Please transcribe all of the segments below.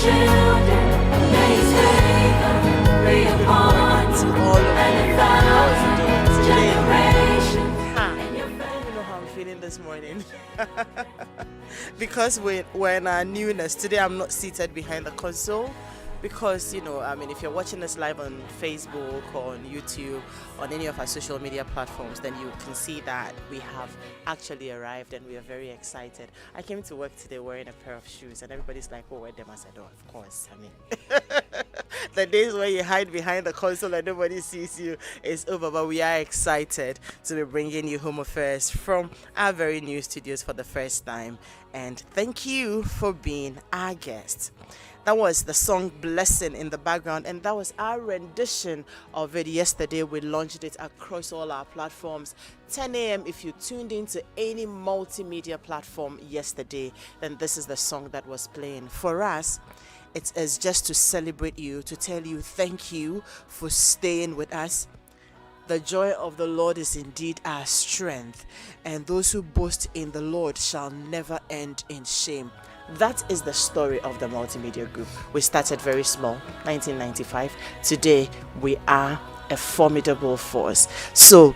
children, may His favor be upon you and 1,000 generations. I don't even know how I'm feeling this morning. Because we're in our newness. Today I'm not seated behind the console. Because, if you're watching us live on Facebook or on YouTube, on any of our social media platforms, then you can see that we have actually arrived and we are very excited. I came to work today wearing a pair of shoes and everybody's like, oh, wear them. I said, oh, of course. The days where you hide behind the console and nobody sees you is over, but we are excited to be bringing you Home Affairs from our very new studios for the first time. And thank you for being our guest. That was the song Blessing in the background, and that was our rendition of it yesterday. We launched it across all our platforms. 10 a.m. If you tuned into any multimedia platform yesterday, then this is the song that was playing. For us, it is just to celebrate you, to tell you thank you for staying with us. The joy of the Lord is indeed our strength, and those who boast in the Lord shall never end in shame. That is the story of the multimedia group. We started very small, 1995. Today, we are a formidable force. So,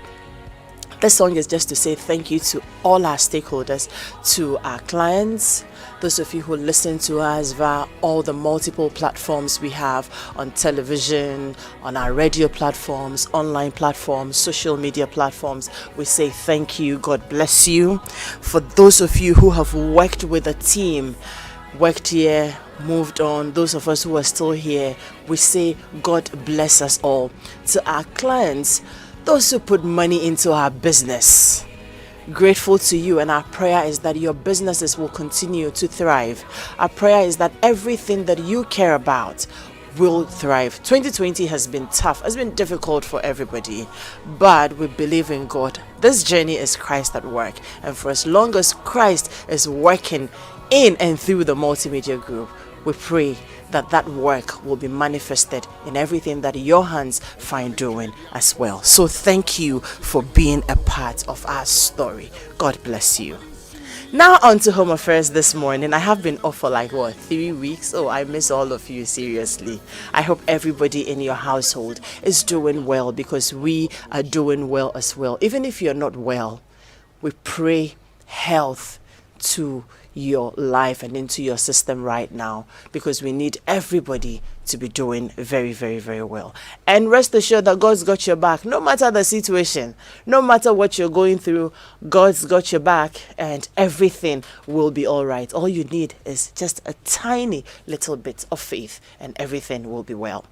this song is just to say thank you to all our stakeholders, to our clients, those of you who listen to us via all the multiple platforms we have on television, on our radio platforms, online platforms, social media platforms. We say thank you. God bless you. For those of you who have worked with a team, worked here, moved on, those of us who are still here, we say God bless us all. To our clients, those who put money into our business, grateful to you, and our prayer is that your businesses will continue to thrive. Our prayer is that everything that you care about will thrive. 2020 has been tough, has been difficult for everybody, but we believe in God. This journey is Christ at work, and for as long as Christ is working in and through the multimedia group, we pray that that work will be manifested in everything that your hands find doing as well. So thank you for being a part of our story. God bless you. Now on to Home Affairs this morning. I have been off for 3 weeks. Oh, I miss all of you, seriously. I hope everybody in your household is doing well, because we are doing well as well. Even if you're not well, we pray health to your life and into your system right now, because we need everybody to be doing very, very, very well. And rest assured that God's got your back, no matter the situation, no matter what you're going through. God's got your back, and everything will be all right. All you need is just a tiny little bit of faith, and everything will be well.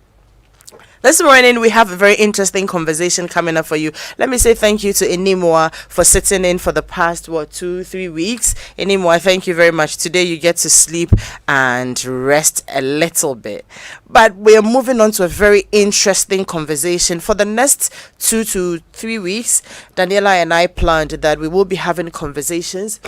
This morning, we have a very interesting conversation coming up for you. Let me say thank you to Inimwa for sitting in for the past, 2-3 weeks. Inimwa, thank you very much. Today, you get to sleep and rest a little bit. But we are moving on to a very interesting conversation. For the next 2 to 3 weeks, Daniela and I planned that we will be having conversations.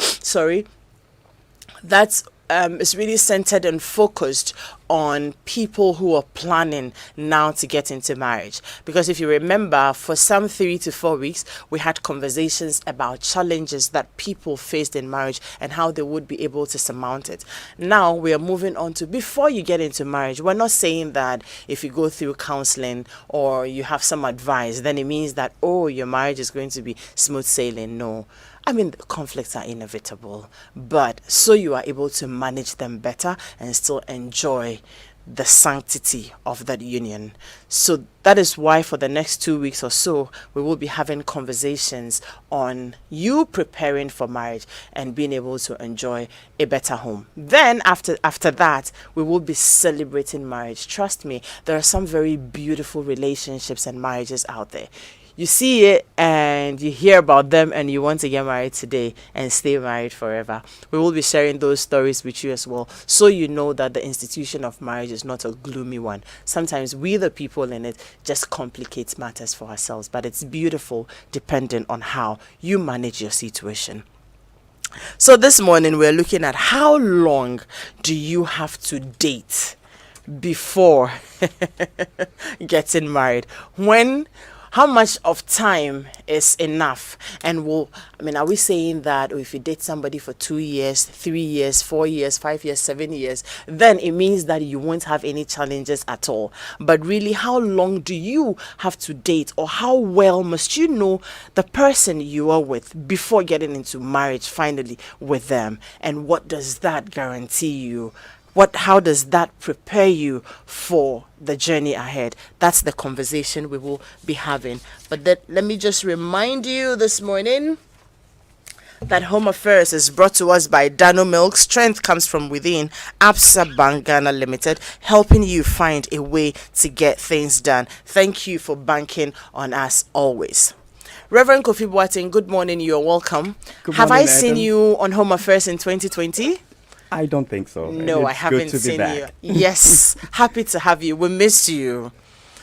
That's is really centered and focused on people who are planning now to get into marriage. Because if you remember, for some 3 to 4 weeks, we had conversations about challenges that people faced in marriage and how they would be able to surmount it. Now we are moving on to, before you get into marriage, we're not saying that if you go through counseling or you have some advice, then it means that, oh, your marriage is going to be smooth sailing. No. The conflicts are inevitable, but so you are able to manage them better and still enjoy the sanctity of that union. So that is why for the next 2 weeks or so, we will be having conversations on you preparing for marriage and being able to enjoy a better home. Then after that, we will be celebrating marriage. Trust me, there are some very beautiful relationships and marriages out there. You see it and you hear about them and you want to get married today and stay married forever. We will be sharing those stories with you as well, so you know that the institution of marriage is not a gloomy one. Sometimes we, the people in it, just complicate matters for ourselves, but it's beautiful depending on how you manage your situation. So this morning we're looking at how long do you have to date before getting married? how much of time is enough? And are we saying that if you date somebody for 2 years, 3 years, 4 years, 5 years, 7 years, then it means that you won't have any challenges at all? But really, how long do you have to date, or how well must you know the person you are with before getting into marriage finally with them? And what does that guarantee you? How does that prepare you for the journey ahead? That's the conversation we will be having. But let me just remind you this morning that Home Affairs is brought to us by Dano Milk. Strength comes from within. Absa Bank Ghana Limited, helping you find a way to get things done. Thank you for banking on us always. Reverend Kofi Boateng, good morning. You're welcome. Have I seen you on Home Affairs in 2020? I don't think so. No, I haven't seen you. Yes, happy to have you. We missed you.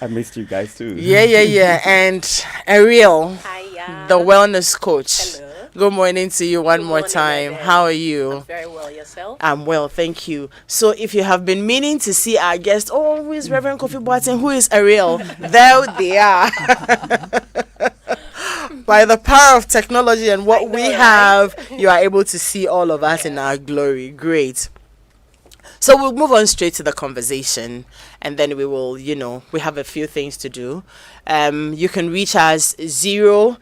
I missed you guys too. Yeah. And Ariel, Hiya. the wellness coach. Hello. Good morning to you one Good more morning, time. Madam. How are you? I'm very well. Yourself? I'm well, thank you. So if you have been meaning to see our guest, who is Reverend Kofi Boateng? Who is Ariel? There they are. By the power of technology and what we have, you are able to see all of us in our glory. Great. So we'll move on straight to the conversation, and then we will, we have a few things to do. You can reach us 0.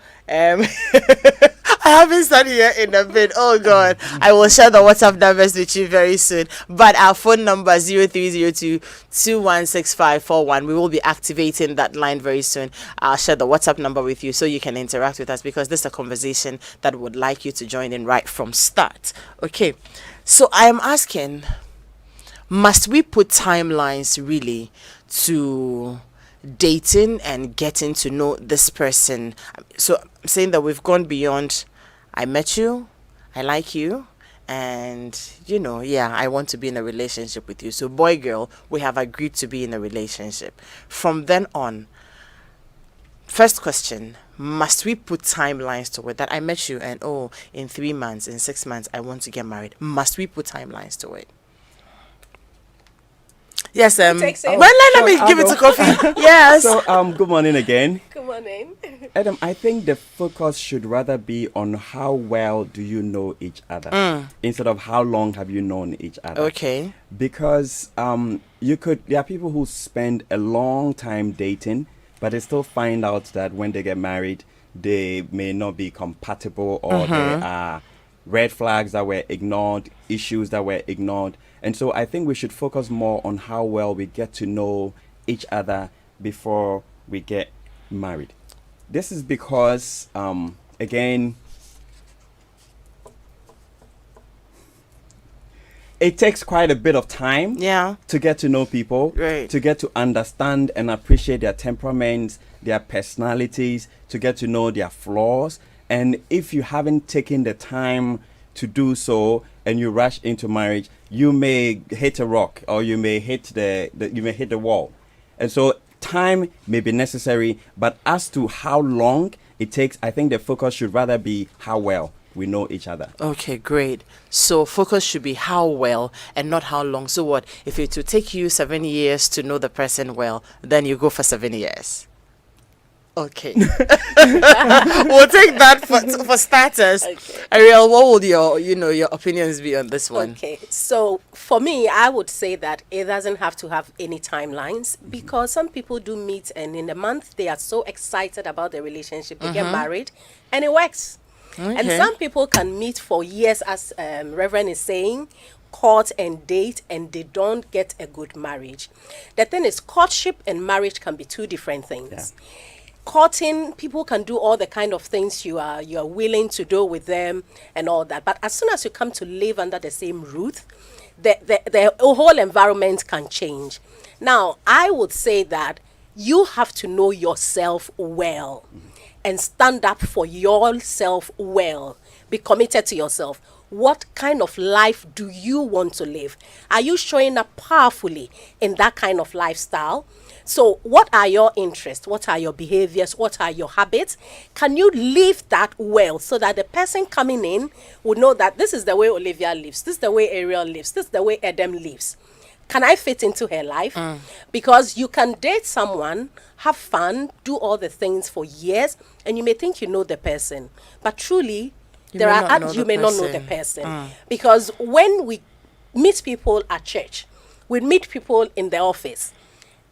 I haven't started here in a bit. Oh God, I will share the WhatsApp numbers with you very soon. But our phone number 0302-216541. We will be activating that line very soon. I'll share the WhatsApp number with you so you can interact with us, because this is a conversation that would like you to join in right from start. Okay, so I am asking, must we put timelines really to dating and getting to know this person? So I'm saying that we've gone beyond, I met you, I like you, and I want to be in a relationship with you. So boy, girl, we have agreed to be in a relationship. From then on, first question, must we put timelines to it? That I met you and in 3 months, in 6 months, I want to get married. Must we put timelines to it? Yes, let me give it to Kofi. Yes. So, good morning again. Good morning. Adam, I think the focus should rather be on how well do you know each other instead of how long have you known each other. Okay. Because there are people who spend a long time dating, but they still find out that when they get married, they may not be compatible, or there are red flags that were ignored, issues that were ignored. And so I think we should focus more on how well we get to know each other before we get married. This is because, again, it takes quite a bit of time to get to know people, to get to understand and appreciate their temperaments, their personalities, to get to know their flaws. And if you haven't taken the time to do so and you rush into marriage, you may hit a rock, or you may hit the wall. And so time may be necessary, but as to how long it takes, I think the focus should rather be how well we know each other. Okay, great. So focus should be how well and not how long. So what if it will take you 7 years to know the person well, then you go for 7 years? Okay. We'll take that for starters. Okay. Ariel, what would your opinions be on this one? Okay, so for me, I would say that it doesn't have to have any timelines, because some people do meet and in a month they are so excited about the relationship, they get married and it works. Okay. And some people can meet for years, as Reverend is saying, court and date, and they don't get a good marriage. The thing is, courtship and marriage can be two different things. Yeah. Courting, people can do all the kind of things you are willing to do with them and all that. But as soon as you come to live under the same roof, the whole environment can change. Now, I would say that you have to know yourself well and stand up for yourself well. Be committed to yourself. What kind of life do you want to live? Are you showing up powerfully in that kind of lifestyle? So what are your interests? What are your behaviors? What are your habits? Can you live that well so that the person coming in will know that this is the way Olivia lives, this is the way Ariel lives, this is the way Adam lives? can I fit into her life? Because you can date someone, have fun, do all the things for years, and you may think you know the person, but truly, you may not know the person. Because when we meet people at church, we meet people in the office,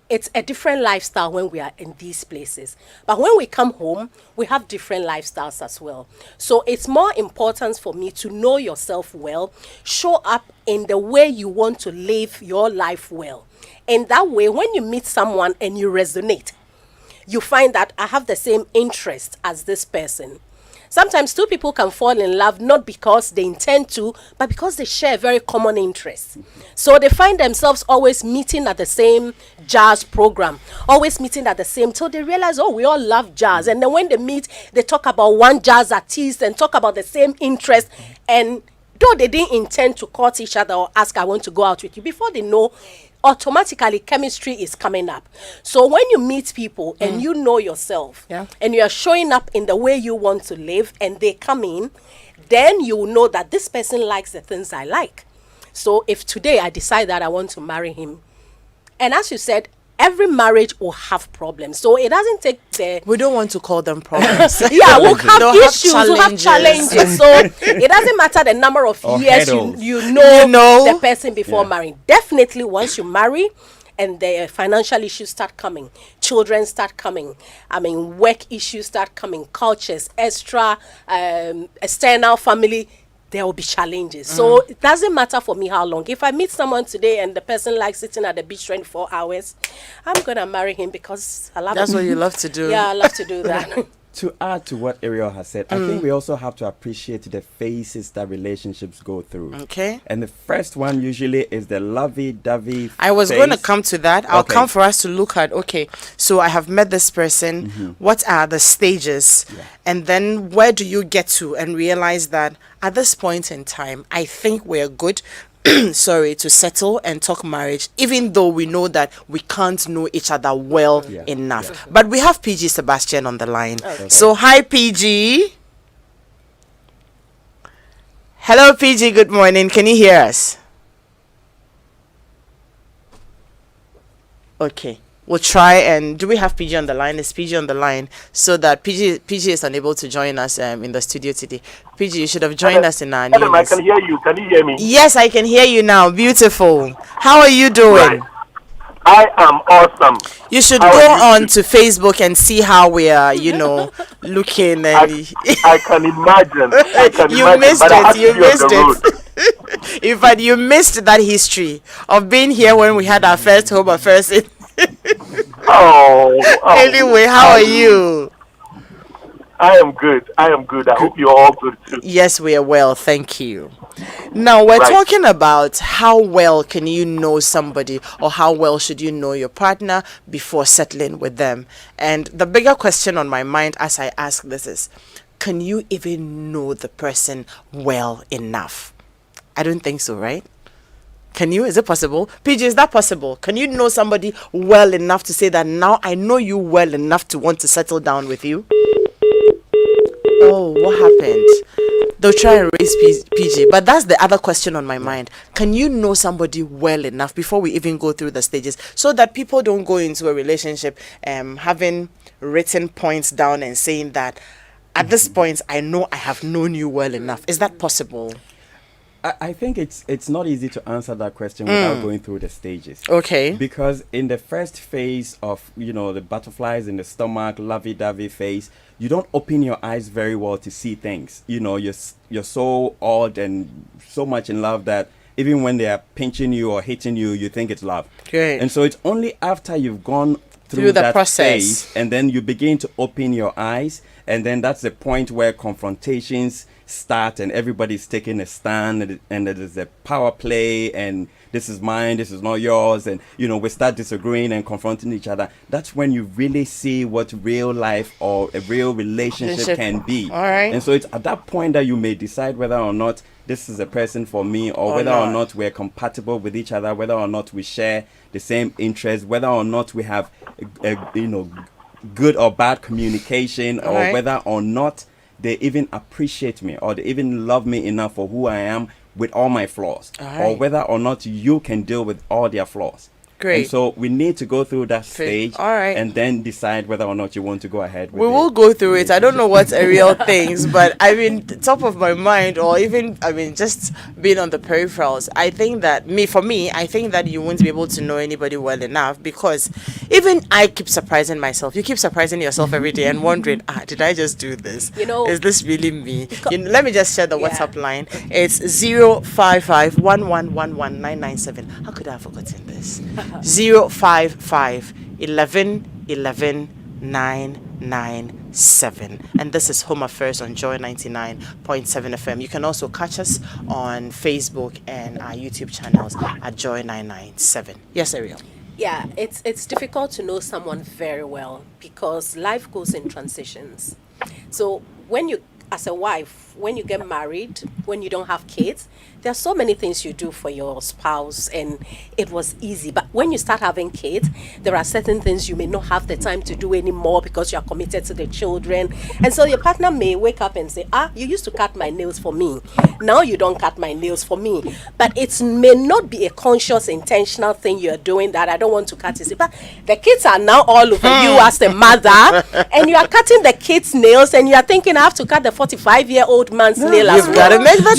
it's a different lifestyle when we are in these places. But when we come home, we have different lifestyles as well. So it's more important for me to know yourself well, show up in the way you want to live your life well. And that way, when you meet someone and you resonate, you find that I have the same interest as this person. Sometimes two people can fall in love not because they intend to, but because they share a very common interest. So they find themselves always meeting at the same jazz program, always meeting at the same, till they realize, oh, we all love jazz. And then when they meet, they talk about one jazz artist and talk about the same interest. And though they didn't intend to court each other or ask, I want to go out with you, before they know, automatically chemistry is coming up. So when you meet people and you know yourself, and you are showing up in the way you want to live, and they come in, then you will know that this person likes the things I like. So if today I decide that I want to marry him, and as you said, every marriage will have problems. So it doesn't take the... We don't want to call them problems. Yeah, we'll have issues, we'll have challenges. So it doesn't matter the number of years you know the person before marrying. Definitely once you marry and the financial issues start coming, children start coming, work issues start coming, cultures, external family, there will be challenges. So it doesn't matter for me how long. If I meet someone today and the person likes sitting at the beach 24 hours, I'm going to marry him because I love That's what you love to do. Yeah, I love to do that. To add to what Ariel has said, I think we also have to appreciate the phases that relationships go through. Okay. And the first one usually is the lovey-dovey I was phase. going to come to that. I'll come for us to look at, so I have met this person. What are the stages? And then where do you get to and realize that at this point in time, I think we're good. To settle and talk marriage, even though we know that we can't know each other well enough. But we have PG Sebastian on the line. So hi PG. Hello PG, good morning. Can you hear us? Okay. We'll try, and do we have PG on the line? Is PG on the line so that PG is unable to join us in the studio today? PG, you should have joined us in our news. I can hear you. Can you hear me? Yes, I can hear you now. Beautiful. How are you doing? Right. I am awesome. You should go on to Facebook and see how we are, looking. And I can imagine. You missed it. In fact, you missed that history of being here when we had our first home affairs. Anyway, how are you? I am good. I hope you're all good too. Yes, we are well. Thank you. Now, we're talking about how well can you know somebody, or how well should you know your partner before settling with them? And the bigger question on my mind as I ask this is, can you even know the person well enough? I don't think so, right? Can you? Is it possible? PG, is that possible? Can you know somebody well enough to say that now I know you well enough to want to settle down with you? Oh, what happened? They'll try and raise PG. But that's the other question on my mind. Can you know somebody well enough before we even go through the stages, so that people don't go into a relationship having written points down and saying that at this point I know I have known you well enough? Is that possible? I think it's not easy to answer that question without going through the stages. Okay. Because in the first phase of, the butterflies in the stomach, lovey-dovey phase, you don't open your eyes very well to see things. You're so awed and so much in love that even when they are pinching you or hitting you, you think it's love. Great. And so it's only after you've gone through the that process phase, and then you begin to open your eyes, and then that's the point where confrontations start and everybody's taking a stand, and there's a power play, and this is mine, this is not yours, and we start disagreeing and confronting each other. That's when you really see what real life or a real relationship can be. All right. And so it's at that point that you may decide whether or not this is a person for me, or whether or not we're compatible with each other, whether or not we share the same interests, whether or not we have good or bad communication, or whether or not they even appreciate me, or they even love me enough for who I am with all my flaws, or whether or not you can deal with all their flaws. Great. And so we need to go through that stage, all right, and then decide whether or not you want to go ahead with we will go through it. I don't know what Ariel thinks, but I mean, top of my mind, or even, I mean, just being on the peripherals, I think that I think that you won't be able to know anybody well enough, because even I keep surprising myself. You keep surprising yourself every day and wondering, did I just do this? You know, is this really me? Let me just share the WhatsApp line. It's 055-1111-997. How could I have forgotten this? 055 11 11 997, and this is Home Affairs on Joy 99.7 FM. You can also catch us on Facebook and our YouTube channels at Joy 997. Yes, Ariel. Yeah, it's difficult to know someone very well because life goes in transitions. So when you, as a wife, when you get married, when you don't have kids, there are so many things you do for your spouse, and it was easy. But when you start having kids, there are certain things you may not have the time to do anymore because you are committed to the children. And so your partner may wake up and say, you used to cut my nails for me. Now you don't cut my nails for me. But it may not be a conscious, intentional thing you're doing that I don't want to cut it. But the kids are now all over you as the mother, and you are cutting the kids' nails, and you are thinking I have to cut the 45-year-old man's nail as well. You've got to make the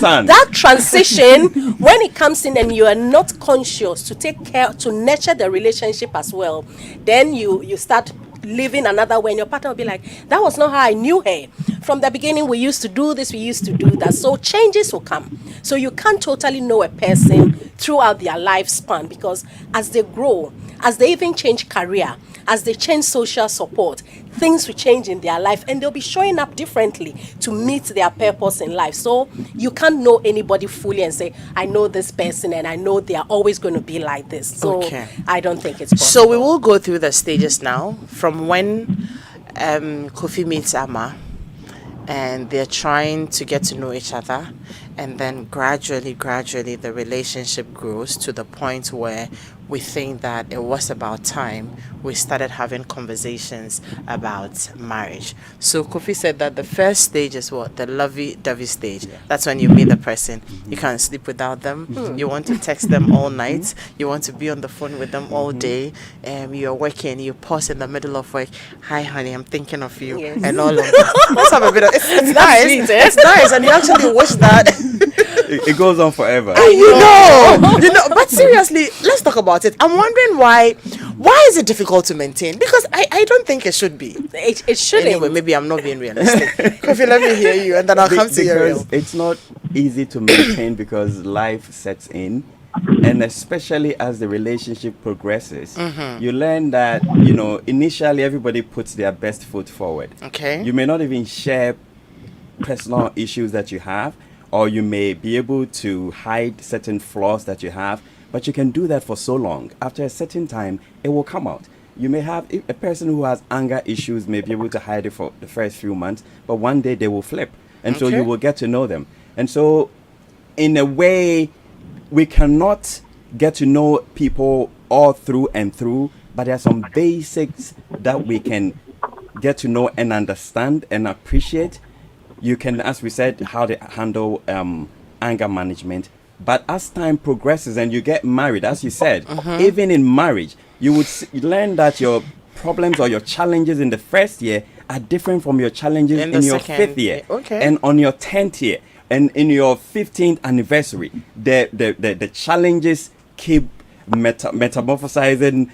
time. That transition, when it comes in and you are not conscious to take care, to nurture the relationship as well, then you start living another way, and your partner will be like, that was not how I knew her. From the beginning, we used to do this, we used to do that. So changes will come. So you can't totally know a person throughout their lifespan, because as they grow, as they even change career, as they change social support, things will change in their life, and they'll be showing up differently to meet their purpose in life. So you can't know anybody fully and say, I know this person and I know they are always going to be like this. So I don't think it's possible. So we will go through the stages now, from when Kofi meets Amma and they're trying to get to know each other, and then gradually the relationship grows to the point where we think that it was about time we started having conversations about marriage. So Kofi said that the first stage is what? The Lovey-Dovey Stage. Yeah. That's when you meet the person. You can't sleep without them. You want to text them all night. You want to be on the phone with them all day. You're working. You pause in the middle of work. Hi, honey, I'm thinking of you. Yes. And all of that. Let's have a bit of it's nice. Sweet, eh? It's nice. And you actually wish that. It goes on forever. You know. But seriously, let's talk about it. I'm wondering why is it difficult to maintain? Because I don't think it should be. It shouldn't. Anyway, maybe I'm not being realistic. Kofi, let me hear you, and then I'll come to you. Because it's not easy to maintain because life sets in, and especially as the relationship progresses, you learn that initially everybody puts their best foot forward. Okay. You may not even share personal issues that you have, or you may be able to hide certain flaws that you have, but you can do that for so long. After a certain time, it will come out. You may have a person who has anger issues may be able to hide it for the first few months, but one day they will flip. And so you will get to know them. And so in a way, we cannot get to know people all through and through, but there are some basics that we can get to know and understand and appreciate. You can, as we said, how to handle anger management. But as time progresses and you get married, as you said, even in marriage, you would learn that your problems or your challenges in the first year are different from your challenges in your fifth year. And on your 10th year and in your 15th anniversary, the challenges keep metamorphosizing,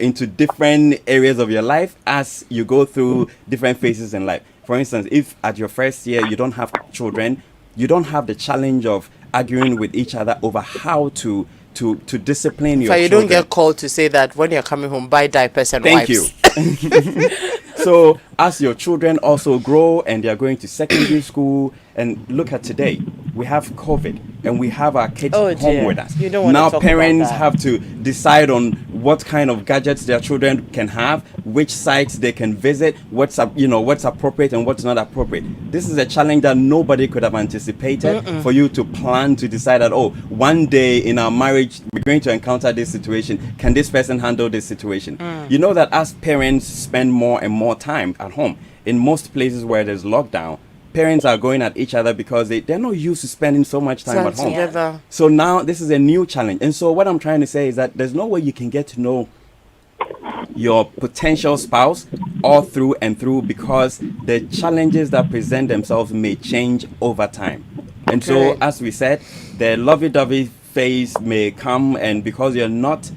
into different areas of your life as you go through different phases in life. For instance, if at your first year you don't have children, you don't have the challenge of arguing with each other over how to discipline your children. So you don't get called to say that when you're coming home, buy diapers and wipes. Thank you. So as your children also grow and they are going to secondary school, and look at today, we have COVID and we have our kids home with us. You don't want now to talk parents about that. have to decide on what kind of gadgets their children can have, which sites they can visit, what's appropriate and what's not appropriate. This is a challenge that nobody could have anticipated for you to plan to decide that, one day in our marriage we're going to encounter this situation. Can this person handle this situation? You know that as parents spend more and more time at home, in most places where there's lockdown, parents are going at each other because they're not used to spending so much time at home. Together. So now this is a new challenge. And so what I'm trying to say is that there's no way you can get to know your potential spouse all through and through, because the challenges that present themselves may change over time. And so, as we said, the lovey-dovey phase may come, and because you're not,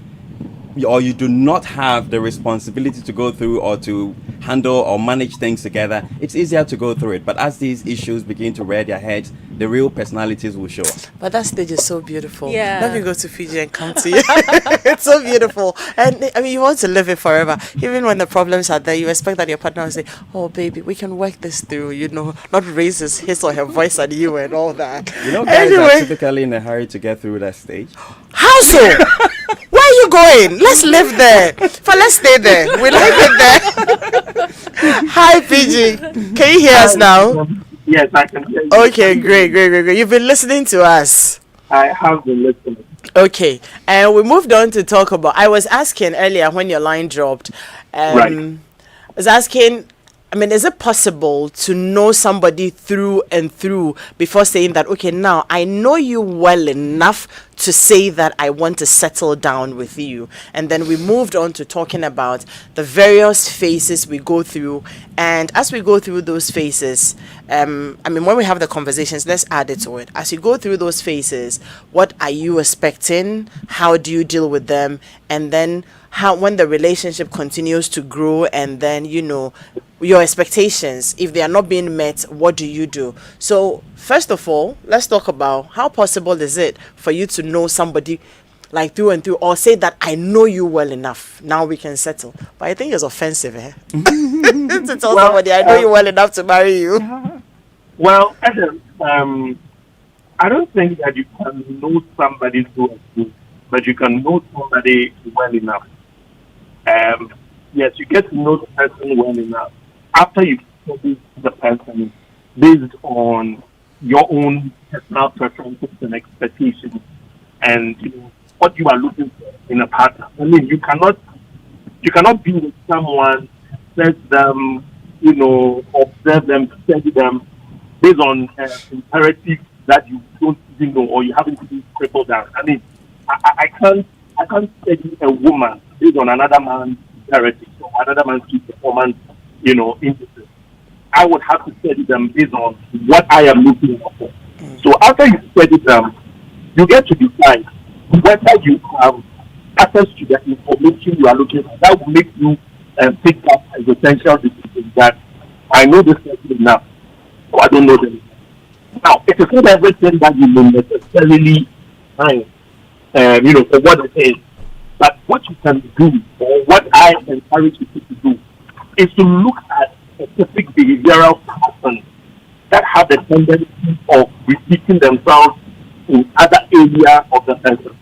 or you do not have the responsibility to go through or to handle or manage things together, it's easier to go through it. But as these issues begin to rear their heads, the real personalities will show up. But that stage is so beautiful. Yeah. Let me go to Fiji and come to you. It's so beautiful. And I mean, you want to live it forever. Even when the problems are there, you expect that your partner will say, oh, baby, we can work this through, not raise his or her voice at you and all that. Guys are typically in a hurry to get through that stage. How so? Where are you going? Let's live there. Let's stay there. We like it there. Hi, PG. Can you hear us now? Yes, I can hear you. Okay, great. You've been listening to us. I have been listening. Okay, and we moved on to talk about, I was asking earlier when your line dropped, Right. I was asking, I mean, is it possible to know somebody through and through before saying that, okay, now I know you well enough to say that I want to settle down with you? And then we moved on to talking about the various phases we go through. And as we go through those phases, I mean, when we have the conversations, let's add it to it. As you go through those phases, what are you expecting? How do you deal with them? And then how, when the relationship continues to grow, and then, your expectations, if they are not being met, what do you do? So first of all, let's talk about how possible is it for you to know somebody like through and through, or say that I know you well enough, now we can settle. But I think it's offensive, to tell somebody I know you well enough to marry you. Well, Adam, I don't think that you can know somebody through and through, but you can know somebody well enough. Yes, you get to know the person well enough after you study the person based on your own personal preferences and expectations, and what you are looking for in a partner. I mean, you cannot be with someone, assess them, observe them, study them based on imperatives that you don't even know or you haven't even scribbled down. I mean, I can't study a woman based on another man's imperative or another man's key performance, indices. I would have to study them based on what I am looking for. So after you study them, you get to decide whether you have access to the information you are looking for. That will make you pick up as essential decisions that I know this person enough, or I don't know them. Now, it is not everything that you will necessarily find, for what it is. But what you can do, or what I encourage people to do, is to look at specific behavioral patterns that have a tendency of repeating themselves in other areas of the person,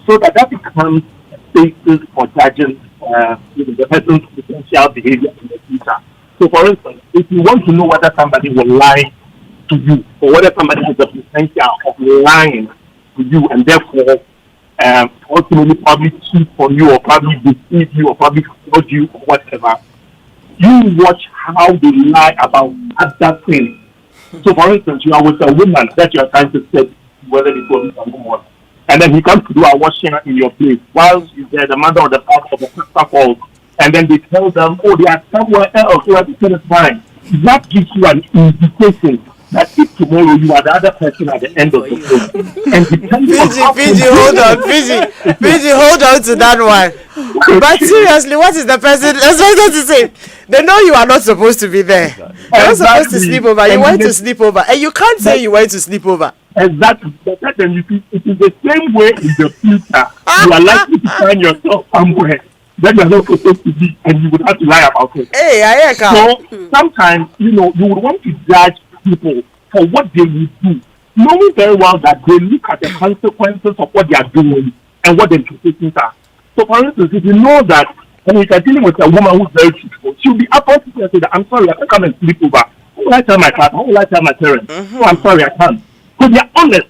so that becomes a basis for judging the person's potential behavior in the future. So, for instance, if you want to know whether somebody will lie to you, or whether somebody has the potential of lying to you, and therefore ultimately probably cheat on you, or probably deceive you, or probably fraud you, or whatever, you watch how they lie about other things. So, for instance, you are with a woman that you are trying to set whether it was a woman, and then he comes to do a washing in your place while she's there, the mother of the father of the pastor calls, and then they tell them, oh, they are somewhere else where the thing is fine. That gives you an indication that if tomorrow you are the other person at the end of the road, and depending Fiji, hold on to that one. But seriously, what is the person expected to say? They know you are not supposed to be there. You're not supposed to sleep over. You went to sleep over, and you can't say you went to sleep over. Exactly. But then it is the same way in the future. You are likely to find yourself somewhere that you are not supposed to be, and you would have to lie about it. Hey, so sometimes, you would want to judge people for what they will do, knowing very well that they look at the consequences of what they are doing and what the implications are. So, for instance, if you know that when you are dealing with a woman who's very truthful, she'll be up to say that I'm sorry, I can't come and sleep over. How will I tell my partner? How will I tell my parents? Oh, I'm sorry, I can't. Because they're honest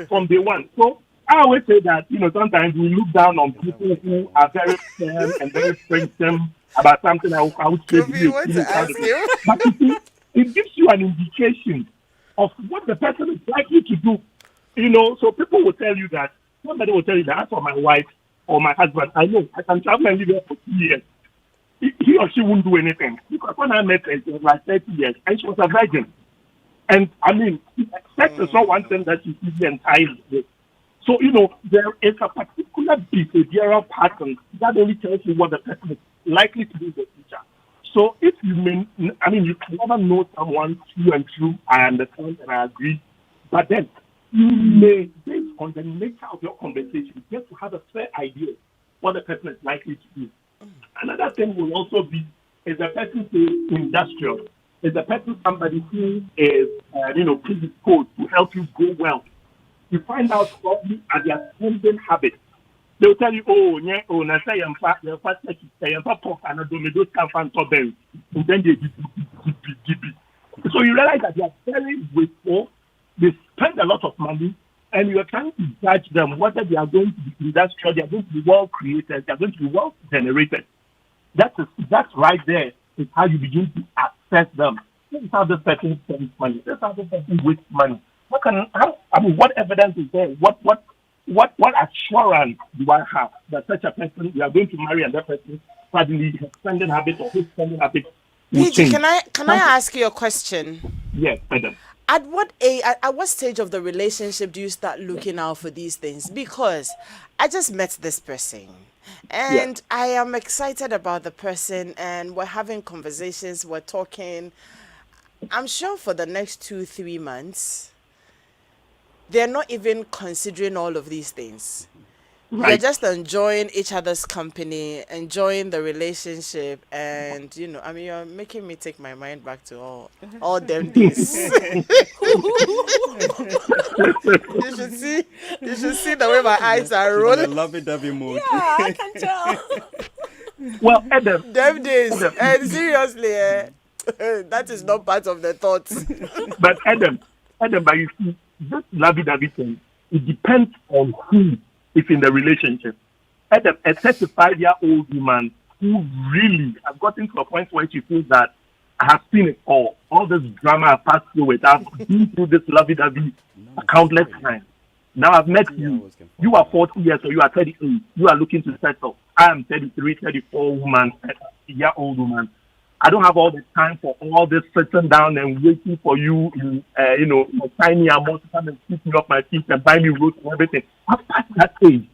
from day one. So I always say that, sometimes we look down on people who are very firm and very strong about something I would say. Want to ask you? But you see, it gives you an indication of what the person is likely to do. You know, so people will tell you that, somebody will tell you that, as for my wife or my husband, I know I can travel and live there for 2 years. He or she won't do anything. Because when I met her, it was like 30 years, and she was a virgin. And I mean, sex is not one thing that you see the entire day. So, you know, there is a particular behavioral pattern that only tells you what the person is likely to do in the future. So if you mean, I mean, you can never know someone through and through. I understand and I agree. But then you may, based on the nature of your conversation, get to have a fair idea what the person is likely to do. Another thing will also be, is the person industrial? Is the person somebody who is, predisposed to help you go well? You find out probably at their spending habits. They'll tell you, na say you're fast, talk and do those kind of berries. And then they give. So you realize that they are very wasteful. They spend a lot of money, and you are trying to judge them whether they are going to be industrial, they are going to be well created, they are going to be well generated. That's right there is how you begin to assess them. This is how this person spends money. This is how this person wastes money. What evidence is there? What assurance do I have that such a person, we are going to marry and that person suddenly his spending habits or his spending habits will change? Can I ask you a question? Yes, madam. At what stage of the relationship do you start looking out for these things? Because I just met this person and I am excited about the person and we're having conversations, we're talking. I'm sure for the next 2-3 months, they're not even considering all of these things. Right. They're just enjoying each other's company, enjoying the relationship, and you're making me take my mind back to all them days. You should see the way my eyes are rolling. Lovey-dovey mood. Yeah, I can tell. Well, Adam. Them days, and seriously, that is not part of the thoughts. But Adam, but you see, this lovey-dovey thing, it depends on who is in the relationship. Adam, a 35-year-old woman who really has gotten to a point where she feels that I have seen it all this drama I've passed through it, I've been through this lovey-dovey countless times. Now I've met you. You are 40 years or you are 38. You are looking to settle. I am 33, 34 woman, 30-year-old woman. I don't have all the time for all this sitting down and waiting for you in, my tiny amount to come and pick me up my feet and buy me roots and everything. I've passed that age.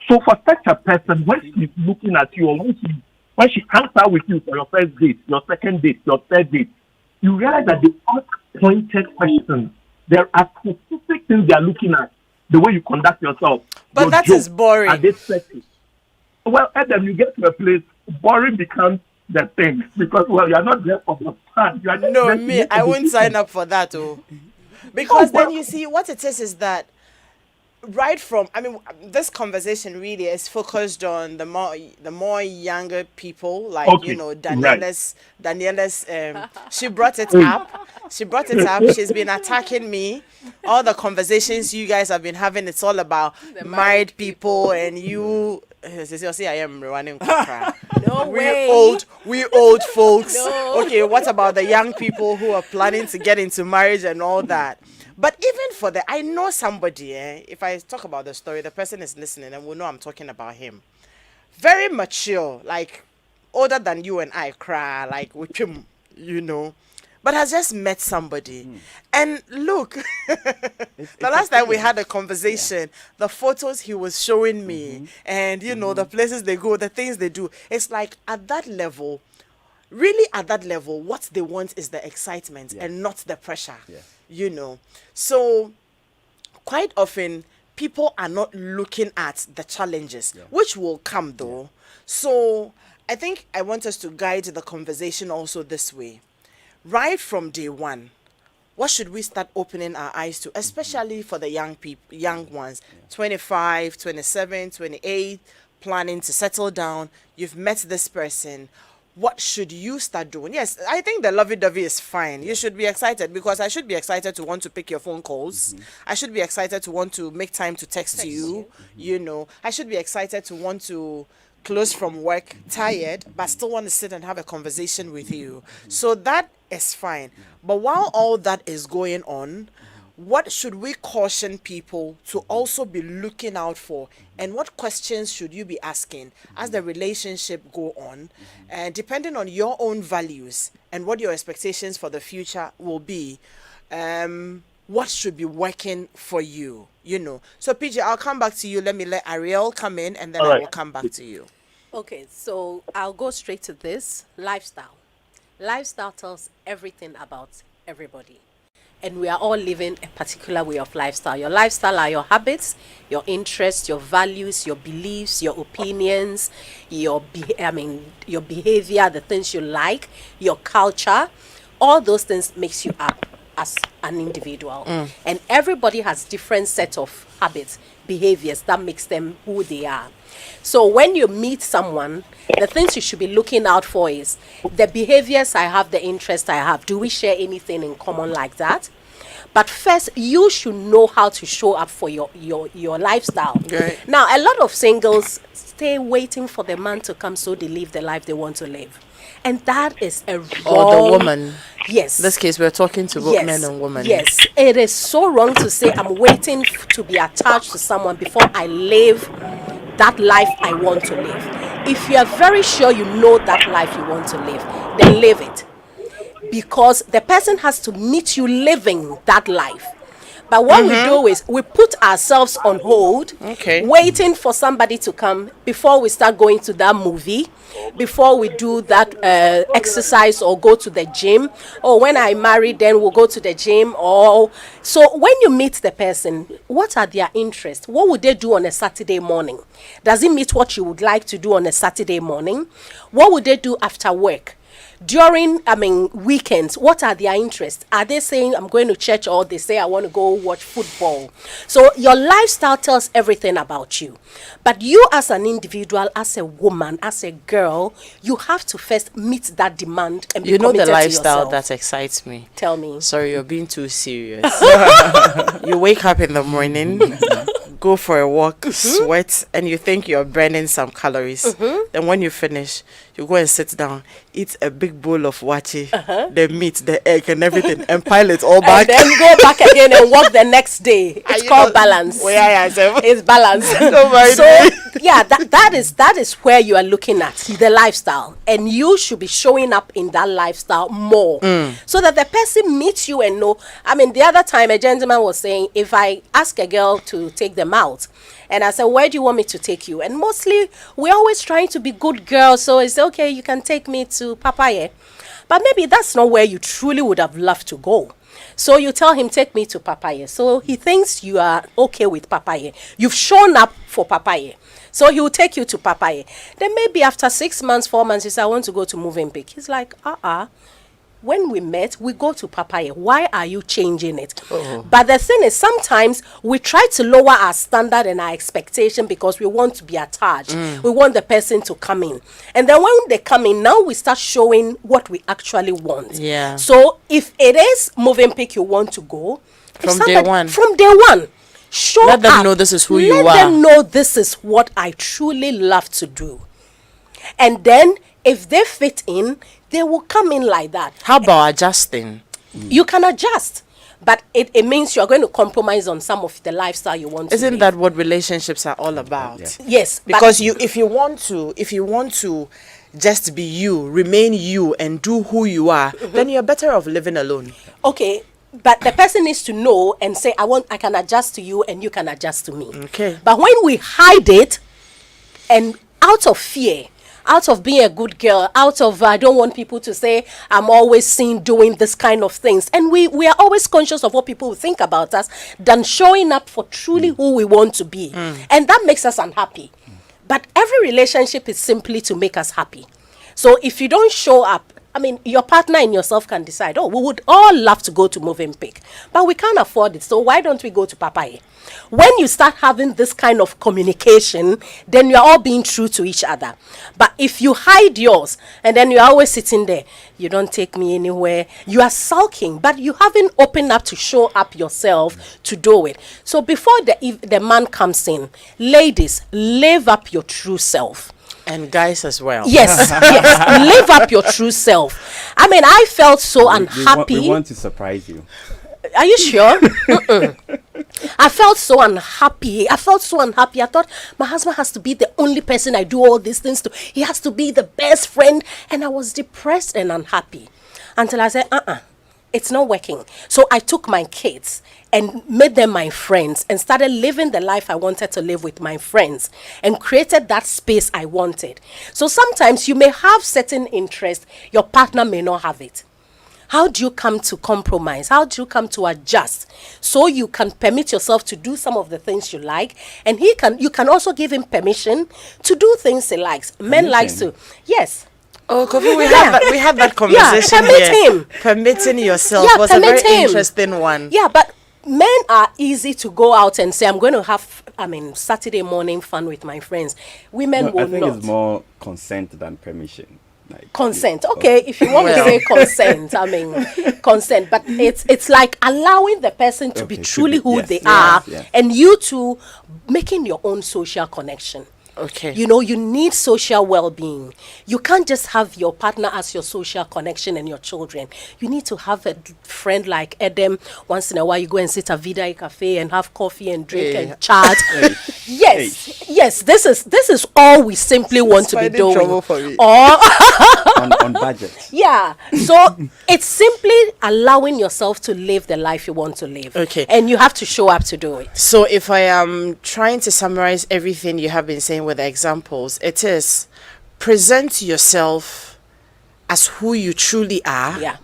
So for such a person, when she's looking at you or when she hangs out with you for your first date, your second date, your third date, you realize that they ask pointed questions. There are specific things they are looking at, the way you conduct yourself. But that is boring. Are they sexy? Well, Adam, you get to a place, boring becomes the thing because you're not there for the fun. I won't sign up for that, because then you see what it is that right from this conversation really is focused on the more younger people, like Daniela's she brought it up. She's been attacking me. All the conversations you guys have been having, it's all about married people and you. See, I am running. No way. We old folks. No. Okay, what about the young people who are planning to get into marriage and all that? But even for I know somebody, if I talk about the story, the person is listening and will know I'm talking about him. Very mature, like older than you and I, cry, like with him, but has just met somebody. And look, the last time we had a conversation, the photos he was showing me and, the places they go, the things they do, it's like at that level, what they want is the excitement and not the pressure, So quite often, people are not looking at the challenges, which will come though. So I think I want us to guide the conversation also this way. Right from day one, what should we start opening our eyes to, especially for the young ones, 25, 27, 28, planning to settle down. You've met this person. What should you start doing? Yes, I think the lovey-dovey is fine. You should be excited because I should be excited to want to pick your phone calls. I should be excited to want to make time to text you. I should be excited to want to close from work, tired, but still want to sit and have a conversation with you. So that is fine. But while all that is going on, what should we caution people to also be looking out for, and what questions should you be asking as the relationship go on, and depending on your own values and what your expectations for the future will be, what should be working for you, you know? So PJ, I'll come back to you. Let me let Ariel come in, and then I will come back to you. Okay, so I'll go straight to this. Lifestyle tells everything about everybody. And we are all living a particular way of lifestyle. Your lifestyle are your habits, your interests, your values, your beliefs, your opinions, your behavior, the things you like, your culture. All those things makes you up as an individual. And everybody has different set of habits, behaviors that makes them who they are. So when you meet someone, the things you should be looking out for is the behaviors I have, the interests I have. Do we share anything in common like that? But first, you should know how to show up for your lifestyle. Right. Now, a lot of singles stay waiting for the man to come so they live the life they want to live. And that is a wrong... Or the woman. Yes. In this case, we're talking to both men and women. Yes. It is so wrong to say I'm waiting to be attached to someone before I live that life I want to live. If you are very sure you know that life you want to live, then live it. Because the person has to meet you living that life. But what we do is we put ourselves on hold, waiting for somebody to come before we start going to that movie, before we do that exercise or go to the gym. Or when I marry, then we'll go to the gym. Or so when you meet the person, what are their interests? What would they do on a Saturday morning? Does it meet what you would like to do on a Saturday morning? What would they do after work? During, weekends, what are their interests? Are they saying, I'm going to church, or they say, I want to go watch football? So your lifestyle tells everything about you. But you as an individual, as a woman, as a girl, you have to first meet that demand and be committed to yourself. You know the lifestyle that excites me. Tell me. Sorry, you're being too serious. You wake up in the morning, go for a walk, sweat, and you think you're burning some calories. Then when you finish, you go and sit down, eat a big bowl of wachi, the meat, the egg, and everything, and pile it all back. And then go back again and work the next day. It's called balance. It's balance. So yeah, that is where you are looking at the lifestyle, and you should be showing up in that lifestyle more, so that the person meets you and know. The other time a gentleman was saying, if I ask a girl to take them out, and I said, where do you want me to take you? And mostly we're always trying to be good girls, so it's okay, you can take me to Papaye. But maybe that's not where you truly would have loved to go. So you tell him, take me to Papaye. So he thinks you are okay with Papaye. You've shown up for Papaye. So he will take you to Papaye. Then maybe after 6 months, 4 months, he says, I want to go to Movenpick. He's like, when we met, we go to Papaye. Why are you changing it? But the thing is, sometimes we try to lower our standard and our expectation because we want to be attached. We want the person to come in. And then when they come in, now we start showing what we actually want. Yeah. So if it is Movenpick you want to go, from day one. Show Let them up. know this is who you are. Let them know this is what I truly love to do. And then if they fit in, they will come in like that. How about adjusting? You can adjust, but it means you are going to compromise on some of the lifestyle you want. Isn't that what relationships are all about? Yeah. Yes, because if you want to just be you, remain you, and do who you are, then you're better off living alone. Okay. But the person needs to know and say, I can adjust to you and you can adjust to me. Okay. But when we hide it, and out of fear, out of being a good girl, out of I don't want people to say I'm always seen doing this kind of things, and we are always conscious of what people will think about us, than showing up for truly who we want to be. And that makes us unhappy. But every relationship is simply to make us happy. So if you don't show up, your partner and yourself can decide, we would all love to go to Movenpick, but we can't afford it. So why don't we go to Papaye? When you start having this kind of communication, then you're all being true to each other. But if you hide yours, and then you're always sitting there, you don't take me anywhere, you are sulking, but you haven't opened up to show up yourself to do it. So before the man comes in, ladies, live up your true self. And guys as well. Yes, yes. Live up your true self. I mean, I felt so unhappy. We want to surprise you. Are you sure? I felt so unhappy. I thought my husband has to be the only person I do all these things to. He has to be the best friend. And I was depressed and unhappy until I said, it's not working. So I took my kids and made them my friends and started living the life I wanted to live with my friends and created that space I wanted. So sometimes you may have certain interests, your partner may not have it. How do you come to compromise? How do you come to adjust so you can permit yourself to do some of the things you like, and you can also give him permission to do things he likes. Men likes to, yes. Oh, Kofi, we had that conversation here. Permitting yourself was a very interesting one. Yeah, but men are easy to go out and say, I'm going to have, Saturday morning fun with my friends. Women will not. I think it's more consent than permission. Like, consent. Okay, if you want to say consent, consent. But it's like allowing the person to be truly who they are, and you two making your own social connection. Okay. You know, you need social well-being. You can't just have your partner as your social connection and your children. You need to have a friend like Adam. Once in a while, you go and sit at Vida Cafe and have coffee and drink and chat. Yes. This is all we simply want to be doing. For me. on budget. Yeah. So it's simply allowing yourself to live the life you want to live. Okay. And you have to show up to do it. So if I am trying to summarize everything you have been saying with the examples, it is present yourself as who you truly are,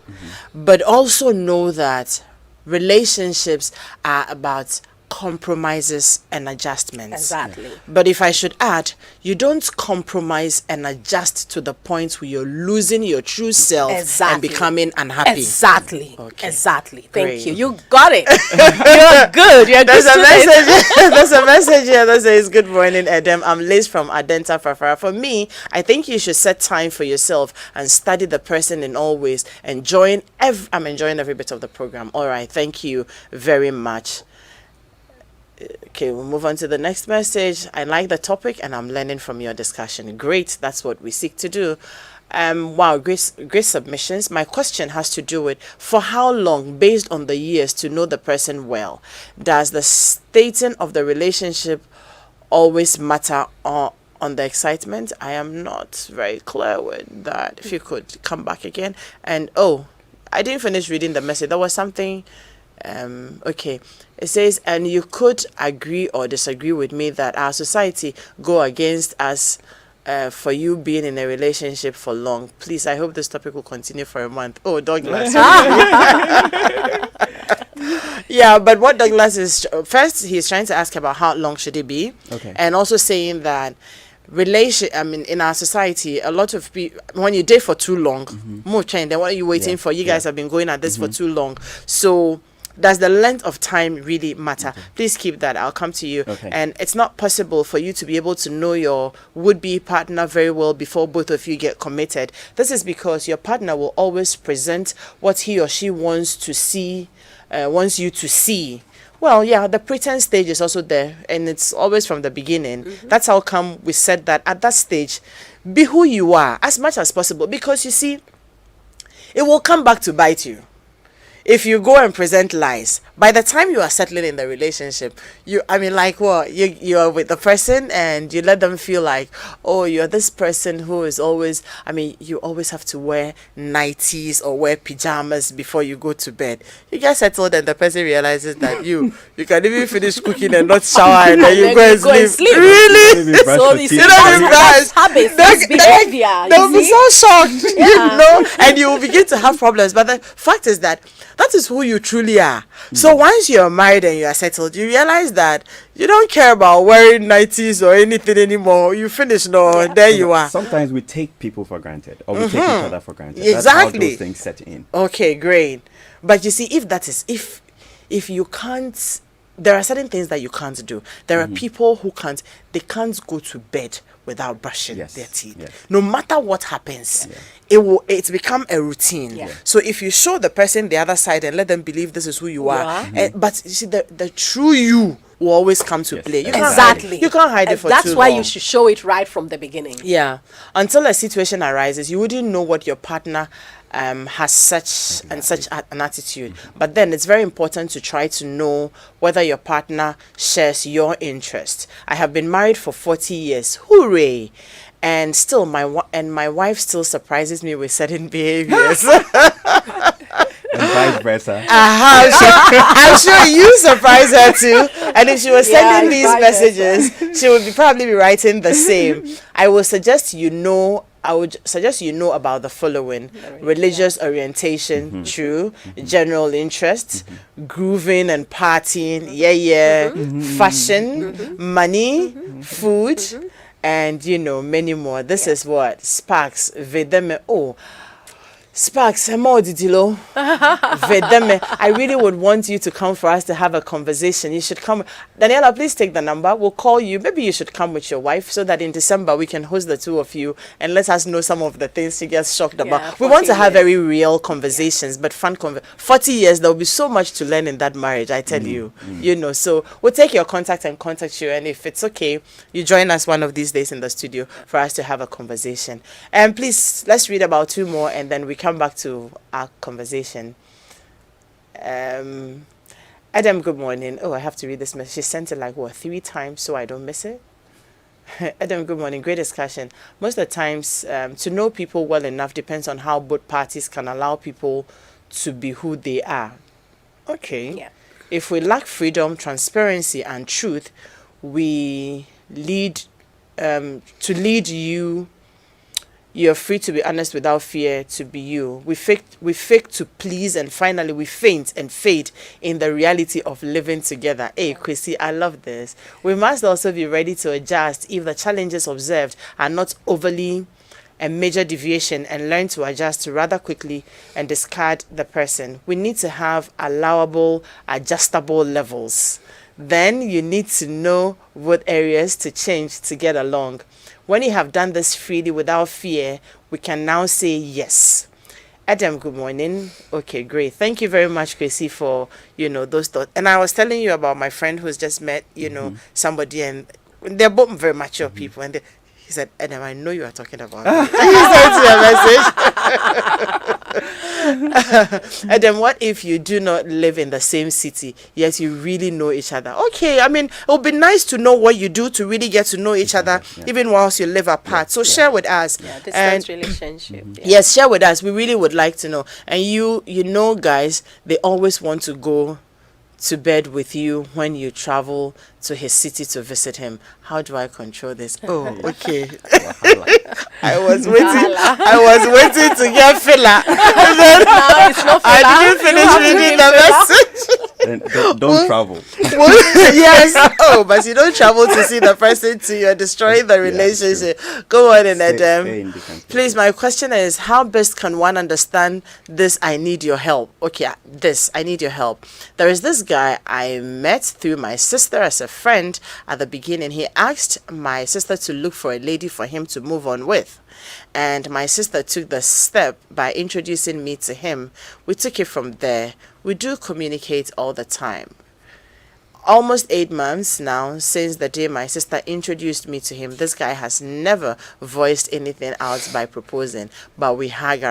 but also know that relationships are about compromises and adjustments. Exactly. But if I should add, you don't compromise and adjust to the point where you're losing your true self and becoming unhappy. Exactly. Okay. Exactly. Great. Thank you. You got it. You're good. You're There's good. a message. There's a message here that says, "Good morning, Adam. I'm Liz from Adenta Fafara. For me, I think you should set time for yourself and study the person in all ways. I'm enjoying every bit of the program. All right. Thank you very much." Okay, we'll move on to the next message. I like the topic and I'm learning from your discussion. Great, that's what we seek to do. Wow, great submissions. My question has to do with, for how long, based on the years, to know the person well? Does the stating of the relationship always matter on the excitement? I am not very clear with that. If you could come back again. And I didn't finish reading the message. There was something. Okay, it says, and you could agree or disagree with me that our society go against us for you being in a relationship for long. Please, I hope this topic will continue for a month. Oh, Douglas. Yeah, but what Douglas is, first he's trying to ask about how long should it be, and also saying that in our society, a lot of people, when you date for too long, then what are you waiting for? You guys have been going at this for too long. So does the length of time really matter? Please keep that. I'll come to you. And it's not possible for you to be able to know your would-be partner very well before both of you get committed. This is because your partner will always present what he or she wants you to see. Well, yeah, the pretense stage is also there, and it's always from the beginning. That's how come we said that at that stage, be who you are as much as possible, because you see, it will come back to bite you. If you go and present lies, by the time you are settling in the relationship, you are with the person and you let them feel like, oh, you're this person who is always, you always have to wear nighties or wear pajamas before you go to bed. You get settled and the person realizes that you can even finish cooking and not shower and then you go and sleep. Really? So you that's habits, that's behavior. They'll be so shocked, and you will begin to have problems. But the fact is that is who you truly are. So once you're married and you are settled, you realize that you don't care about wearing nighties or anything anymore. You finish, there you are. Sometimes we take people for granted, or we take each other for granted. Exactly. That's how those things set in. Okay, great. But you see, if you can't, there are certain things that you can't do. There are people who can't go to bed without brushing their teeth. No matter what happens, it's become a routine. So if you show the person the other side and let them believe this is who you are, but you see, the true you will always come to play. You can't Exactly. you can't hide it for too long. That's why you should show it right from the beginning. Yeah. Until a situation arises, you wouldn't know what your partner has such an attitude. But then it's very important to try to know whether your partner shares your interest. I have been married for 40 years. Hooray! And still, my wife still surprises me with certain behaviors. And vice versa. I'm sure you surprise her too. And if she was sending these messages, she would probably be writing the same. I would suggest you know about the following: religious orientation, true, general interests, grooving and partying, fashion, money, food, and many more. This is what Sparks Vedeme. Sparks, Vedeme. I really would want you to come for us to have a conversation. You should come. Daniela, please take the number. We'll call you. Maybe you should come with your wife so that in December we can host the two of you and let us know some of the things she gets shocked about. We want to have very real conversations, but fun 40 years, there will be so much to learn in that marriage, I tell you. So we'll take your contact and contact you, and if it's okay, you join us one of these days in the studio for us to have a conversation. And please, let's read about two more and then we come back to our conversation. Adam, good morning. I have to read this message. She sent it 3 times so I don't miss it. Adam, good morning. Great discussion. Most of the times, to know people well enough depends on how both parties can allow people to be who they are. Okay. Yeah. If we lack freedom, transparency, and truth, we lead you. You're free to be honest without fear to be you. We fake to please, and finally we faint and fade in the reality of living together. Hey, Chrissy, I love this. We must also be ready to adjust if the challenges observed are not overly a major deviation, and learn to adjust rather quickly and discard the person. We need to have allowable, adjustable levels. Then you need to know what areas to change to get along. When you have done this freely without fear, we can now say yes. Adam, good morning. Okay, great. Thank you very much, Chrissy, for, those thoughts. And I was telling you about my friend who's just met, somebody, and they're both very mature people. And he said, Adam, I know you are talking about me. He sent you a message. Adam, what if you do not live in the same city, yet you really know each other? Okay, I mean, it would be nice to know what you do to really get to know each other, even whilst you live apart. So share with us. Distance relationship. Yes, share with us. We really would like to know. And guys, they always want to go to bed with you when you travel to his city to visit him. How do I control this? Oh, okay. I was waiting to get filler. No, it's not filler. I didn't finish reading the message. Don't travel. Yes. But you don't travel to see the person till you're destroying the relationship. Go on, Adam. Please, my question is, how best can one understand this? I need your help. Okay, I need your help. There is this guy I met through my sister as a friend at the beginning. He asked my sister to look for a lady for him to move on with. And my sister took the step by introducing me to him. We took it from there. We do communicate all the time. Almost 8 months now since the day my sister introduced me to him. This guy has never voiced anything out by proposing, but we hug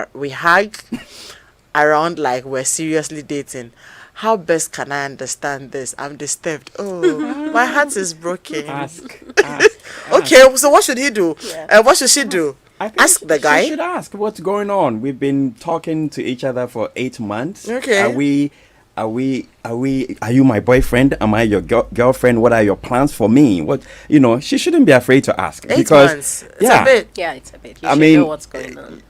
around like we're seriously dating. How best can I understand this? I'm disturbed. My heart is broken. Ask. Okay, so what should he do? What should she do? Ask the guy. She should ask what's going on. We've been talking to each other for 8 months. Okay. Are you my boyfriend? Am I your girlfriend? What are your plans for me? She shouldn't be afraid to ask. 8 months. It's a bit. Yeah, it's a bit. You should know what's going on.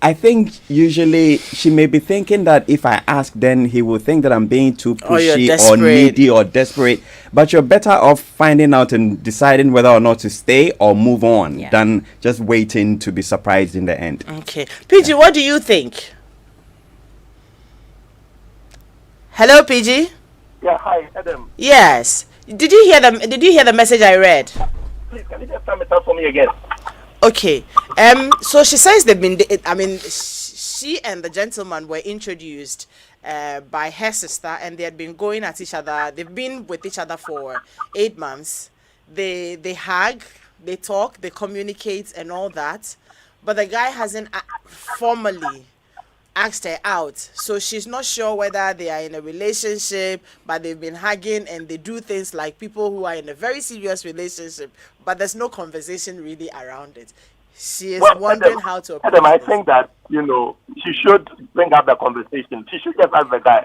I think usually she may be thinking that if I ask, then he will think that I'm being too pushy or needy or desperate. But you're better off finding out and deciding whether or not to stay or move on than just waiting to be surprised in the end. Okay. PG, what do you think? Hello, PG? Yeah, hi, Adam. Yes. Did you hear the message I read? Please, can you just sum it up for me again? Okay. So she says they've been. She and the gentleman were introduced, by her sister, and they had been going at each other. They've been with each other for 8 months. They hug, they talk, they communicate, and all that. But the guy hasn't formally asked her out, so she's not sure whether they are in a relationship, but they've been hugging and they do things like people who are in a very serious relationship, but there's no conversation really around it. She is wondering how to approach Adam, I this. think that, she should bring up the conversation. She should just ask the guy,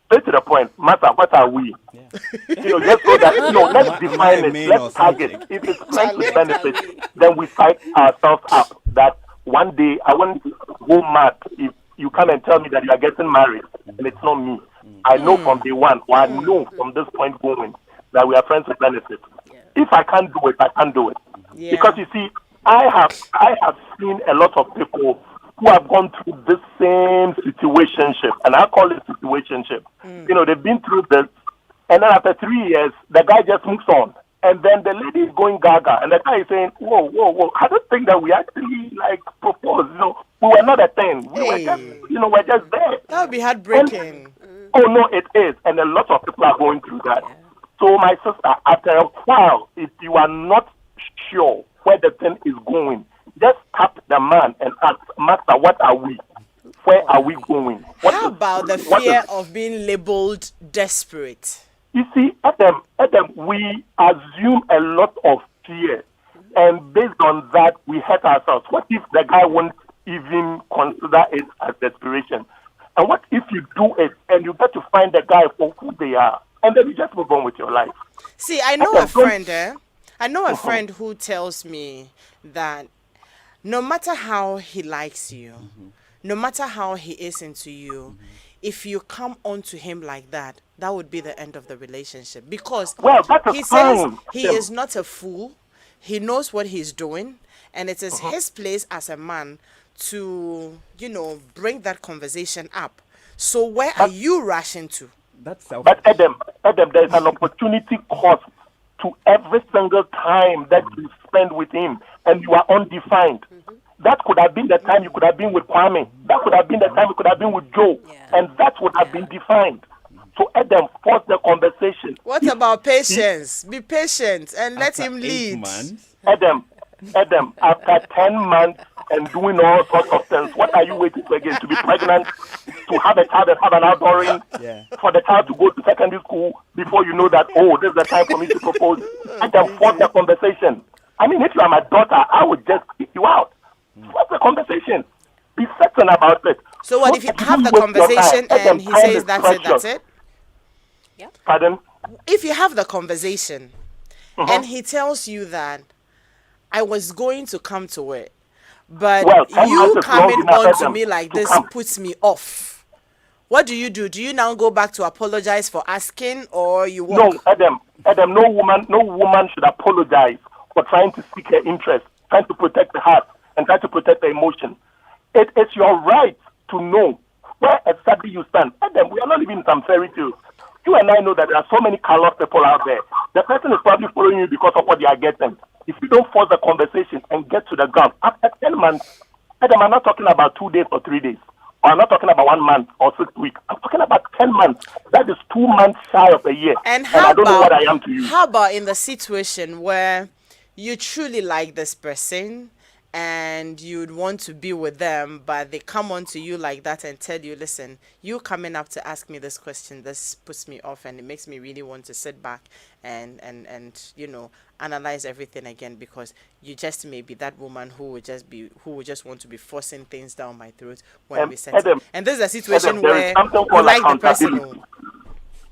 straight to the point, matter, what are we? Yeah. Just so that, let's define it, let's target. If it's friends with benefits, then we psych ourselves up that one day I won't go mad if you come and tell me that you are getting married and it's not me. I know from day one, or I know from this point going, that we are friends with benefits. Yeah. If I can't do it, I can't do it. Yeah. Because you see, I have seen a lot of people who have gone through this same situationship, and I call it situationship. They've been through this, and then after 3 years, the guy just moves on. And then the lady is going gaga, and the guy is saying, whoa, I don't think that we actually, proposed. We were not a thing. We were just, we're just there. That would be heartbreaking. Oh, no, it is. And a lot of people are going through that. Yeah. So, my sister, after a while, if you are not sure where the thing is going, just tap the man and ask, Master, what are we? Where are we going? How about the fear of being labeled desperate? You see, Adam, we assume a lot of fear, and based on that, we hurt ourselves. What if the guy won't even consider it as desperation? And what if you do it and you get to find the guy for who they are, and then you just move on with your life? See, I know a friend, friend who tells me that no matter how he likes you, no matter how he is into you, if you come onto him like that, that would be the end of the relationship. Because he says he is not a fool. He knows what he's doing. And it is his place as a man to, bring that conversation up. So where are you rushing to? That's selfish. But Adam, there's an opportunity cost to every single time that you spend with him, and you are undefined. That could have been the time you could have been with Kwame. That could have been the time you could have been with Joe. Yeah. And that would have been defined. So Adam, force the conversation. What about patience? Be patient and let him lead. Adam, after 10 months and doing all sorts of things, what are you waiting for again? To be pregnant, to have a child and have an outdooring, for the child to go to secondary school before you know that, this is the time for me to propose. Adam, force the conversation. If you are my daughter, I would just kick you out. What's the conversation? Be certain about it. So what if you have the conversation and he says that's it? Yeah. Pardon? If you have the conversation and he tells you that I was going to come to it, but you coming on to me like this puts me off. What do? Do you now go back to apologize for asking, or you walk? No, Adam, no woman should apologize for trying to seek her interest, trying to protect the heart, and try to protect the emotion. It's your right to know where exactly you stand. Adam, we are not living in some fairy tales. You and I know that there are so many callous people out there. The person is probably following you because of what they are getting. If you don't force the conversation and get to the ground, after 10 months, Adam, I'm not talking about 2 days or 3 days. Or I'm not talking about 1 month or 6 weeks. I'm talking about 10 months. That is 2 months shy of a year. And I don't know what I am to you. How about in the situation where you truly like this person and you'd want to be with them, but they come on to you like that and tell you, listen, you coming up to ask me this question, this puts me off and it makes me really want to sit back and analyze everything again, because you just may be that woman who would just want to be forcing things down my throat when we settle. And this is a situation where you like the person.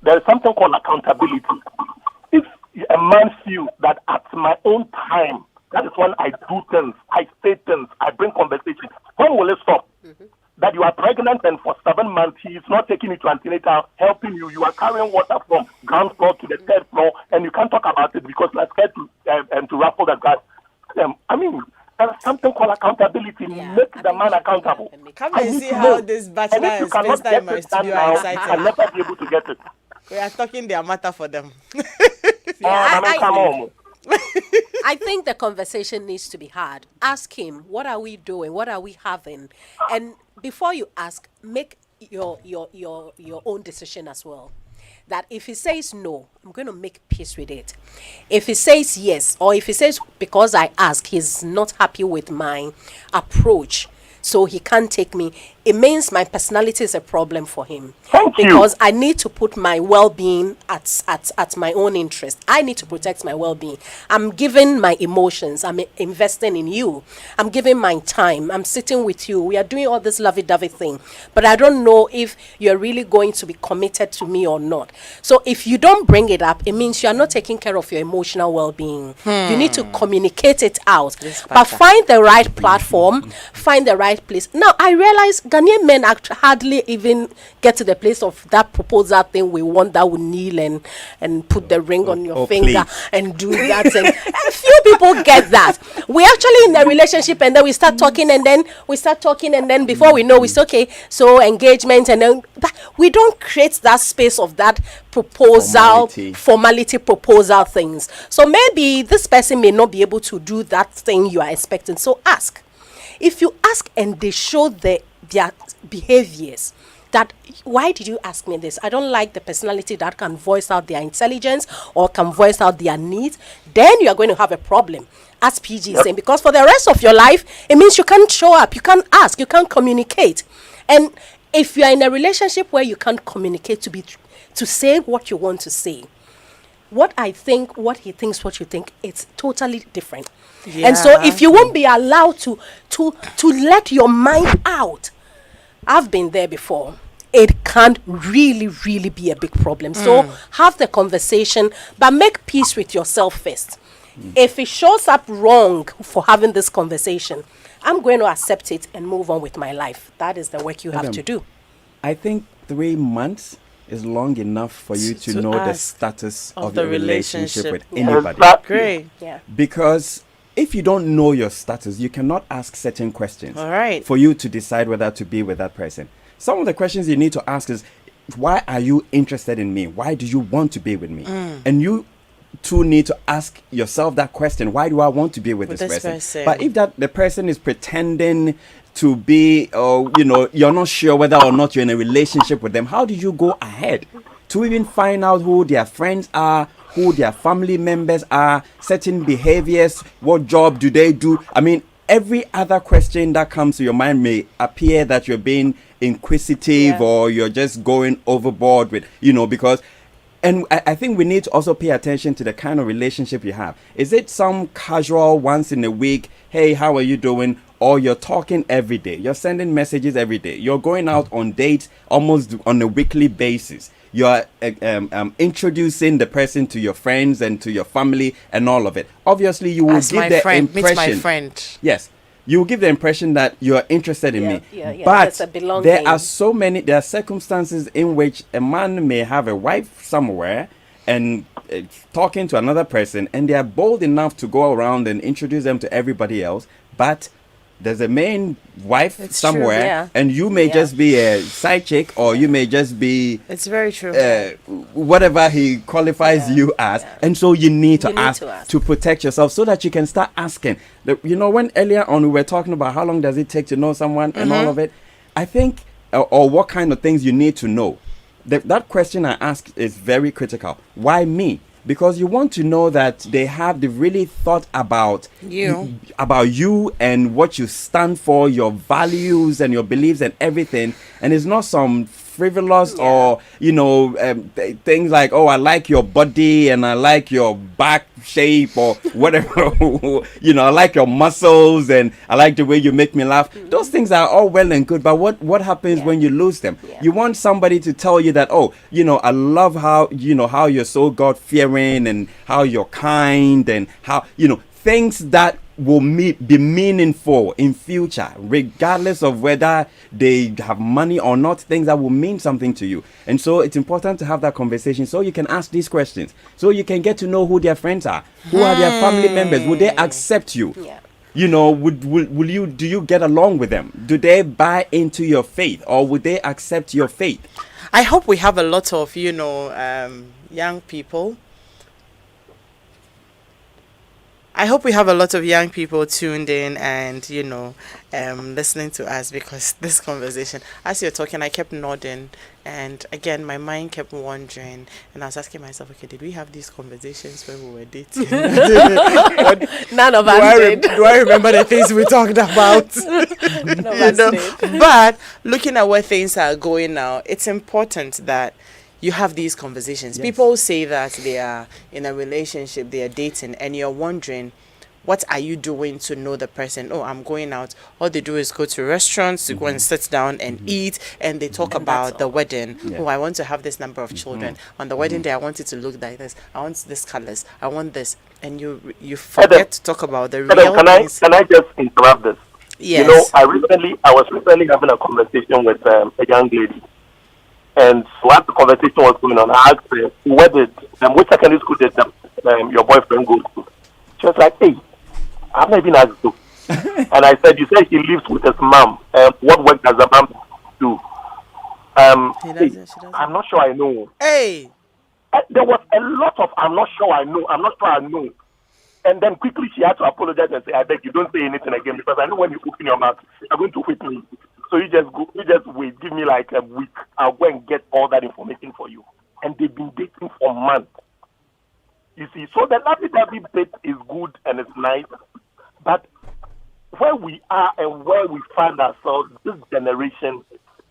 There is something called accountability. If a man feels that at my own time, that is when I do things, I say things, I bring conversation. When will it stop? That you are pregnant and for 7 months he is not taking you to antenatal, helping you. You are carrying water from ground floor to the 3rd floor, and you can't talk about it because you are scared to ruffle the grass. There's something called accountability. Make the man accountable. Come and see how this bachelor and spends time in my studio are excited. I'll never be able to get it. We are talking their matter for them. I think the conversation needs to be had. Ask him, what are we doing? What are we having? And before you ask, make your own decision as well. That if he says no, I'm going to make peace with it. If he says yes, or if he says because I ask, he's not happy with my approach, so he can't take me, it means my personality is a problem for him. Because I need to put my well-being at my own interest. I need to protect my well-being. I'm giving my emotions. I'm investing in you. I'm giving my time. I'm sitting with you. We are doing all this lovey-dovey thing. But I don't know if you're really going to be committed to me or not. So if you don't bring it up, it means you are not taking care of your emotional well-being. You need to communicate it out. But find the right platform. Find the right place. Now, I realize Ghanaian men hardly even get to the place of that proposal thing we want, that we kneel and put the ring on your finger and do that. And a few people get that. We actually in a relationship and then we start talking and then before we know it's okay. So engagement and then we don't create that space of that proposal, formality proposal things. So maybe this person may not be able to do that thing you are expecting. So ask. If you ask and they show their behaviors, that why did you ask me this? I don't like the personality that can voice out their intelligence or can voice out their needs, then you are going to have a problem, as PG is saying, because for the rest of your life, it means you can't show up, you can't ask, you can't communicate. And if you are in a relationship where you can't communicate to say what you want to say, what I think, what he thinks, what you think, it's totally different. Yeah. And so if you won't be allowed to let your mind out, I've been there before, it can really, really be a big problem. So have the conversation, but make peace with yourself first. If it shows up wrong for having this conversation, I'm going to accept it and move on with my life. That is the work you have to do. I think 3 months is long enough for you to know the status of the relationship with anybody. Great. Yeah. Because if you don't know your status, you cannot ask certain questions for you to decide whether to be with that person. Some of the questions you need to ask is, why are you interested in me? Why do you want to be with me? And you too need to ask yourself that question. Why do I want to be with this person? But if the person is pretending to be, you're not sure whether or not you're in a relationship with them, how do you go ahead to even find out who their friends are, who their family members are, certain behaviors, what job do they do? I mean, every other question that comes to your mind may appear that you're being inquisitive or you're just going overboard with, because... And I think we need to also pay attention to the kind of relationship you have. Is it some casual once in a week, hey, how are you doing? Or you're talking every day. You're sending messages every day. You're going out on dates almost on a weekly basis. You're introducing the person to your friends and to your family and all of it. Obviously, you will give the impression. Meet my friend. Yes. You will give the impression that you're interested in me. But there are circumstances in which a man may have a wife somewhere and talking to another person, and they are bold enough to go around and introduce them to everybody else, but there's a main wife somewhere, and you may just be a side chick, or you may just be... It's very true. Whatever he qualifies you as. And so you need to ask to protect yourself so that you can start asking. When earlier on we were talking about how long does it take to know someone and all of it, I think, or what kind of things you need to know. That question I asked is very critical. Why me? Because you want to know that they've really thought about you and what you stand for, your values and your beliefs and everything. And it's not some frivolous or things like, oh, I like your body and I like your back shape or whatever. I like your muscles and I like the way you make me laugh. Those things are all well and good, but what happens when you lose them? You want somebody to tell you that, I love how you're so God-fearing and how you're kind and how things that will be meaningful in future, regardless of whether they have money or not, things that will mean something to you. And so it's important to have that conversation so you can ask these questions, so you can get to know who their friends are, who are their family members, would they accept you? Do you get along with them? Do they buy into your faith, or would they accept your faith? I hope we have a lot of young people I hope we have a lot of young people tuned in and, listening to us, because this conversation, as you're talking, I kept nodding. And again, my mind kept wandering. And I was asking myself, okay, did we have these conversations when we were dating? None of us did. Do I remember the things we talked about? None of us did. But looking at where things are going now, it's important that you have these conversations. Yes. People say that they are in a relationship, they are dating, and you're wondering, what are you doing to know the person? Oh, I'm going out. All they do is go to restaurants to go and sit down and eat, and they talk about the wedding. Yeah. Oh, I want to have this number of children. On the wedding day, I want it to look like this. I want this colors. I want this. And you forget to talk about the real things. Can I just interrupt this? Yes. I was recently having a conversation with a young lady. And so as the conversation was going on, I asked her, which secondary school did your boyfriend go to? She was like, hey, I've not even asked you. And I said, you said he lives with his mom. What work does the mom do? She doesn't. I'm not sure I know. Hey! There was a lot of, I'm not sure I know. I'm not sure I know. And then quickly she had to apologize and say, I beg you, don't say anything again, because I know when you open your mouth, you're going to whip me. So you just wait, give me like a week. I'll go and get all that information for you. And they've been dating for months. You see, so the lovey-dovey bit is good and it's nice, but where we are and where we find ourselves, this generation,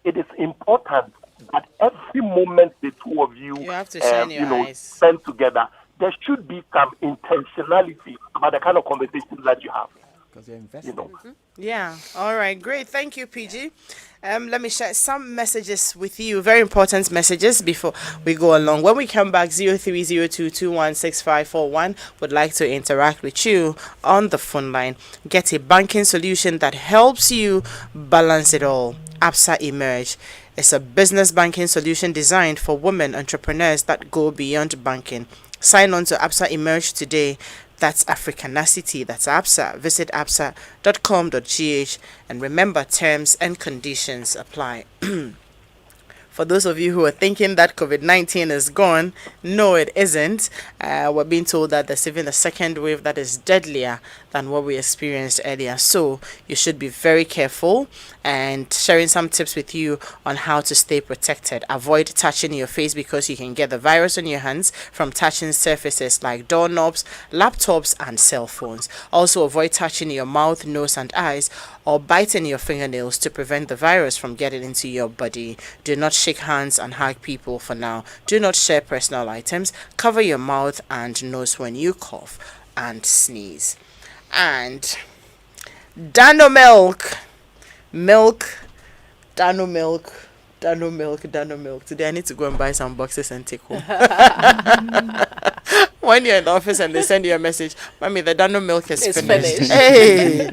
it is important that every moment the two of you have to shine your eyes. Spend together, there should be some intentionality about the kind of conversations that you have. Because you're invested. Yeah. All right. Great. Thank you, PG. Let me share some messages with you. Very important messages before we go along. When we come back, 0302216541 would like to interact with you on the phone line. Get a banking solution that helps you balance it all. ABSA Emerge. It's a business banking solution designed for women entrepreneurs that go beyond banking. Sign on to ABSA Emerge today. That's Africanacity. That's ABSA. Visit absa.com.gh and remember, terms and conditions apply. For those of you who are thinking that COVID-19 is gone, no, it isn't. We're being told that there's even a second wave that is deadlier than what we experienced earlier. So you should be very careful, and sharing some tips with you on how to stay protected. Avoid touching your face because you can get the virus on your hands from touching surfaces like doorknobs, laptops, and cell phones. Also, avoid touching your mouth, nose, and eyes, or biting your fingernails to prevent the virus from getting into your body. Do not shake hands and hug people for now. Do not share personal items. Cover your mouth and nose when you cough and sneeze. And Dano Milk. Dano Milk. Today I need to go and buy some boxes and take home. When you're in the office and they send you a message, Mommy, the Dano Milk is finished. Hey,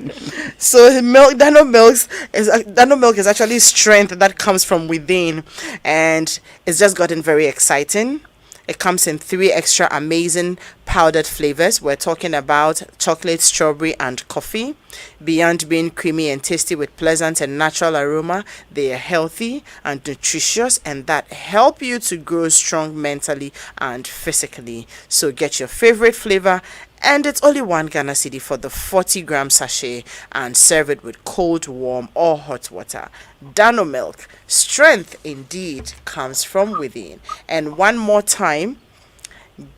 so Dano Milk is actually strength that comes from within, and it's just gotten very exciting. It comes in 3 extra amazing powdered flavors. We're talking about chocolate, strawberry, and coffee. Beyond being creamy and tasty with pleasant and natural aroma, they are healthy and nutritious, and that help you to grow strong mentally and physically. So get your favorite flavor, and it's only 1 Ghana cedi for the 40-gram sachet, and serve it with cold, warm, or hot water. Dano Milk, strength indeed comes from within. And one more time,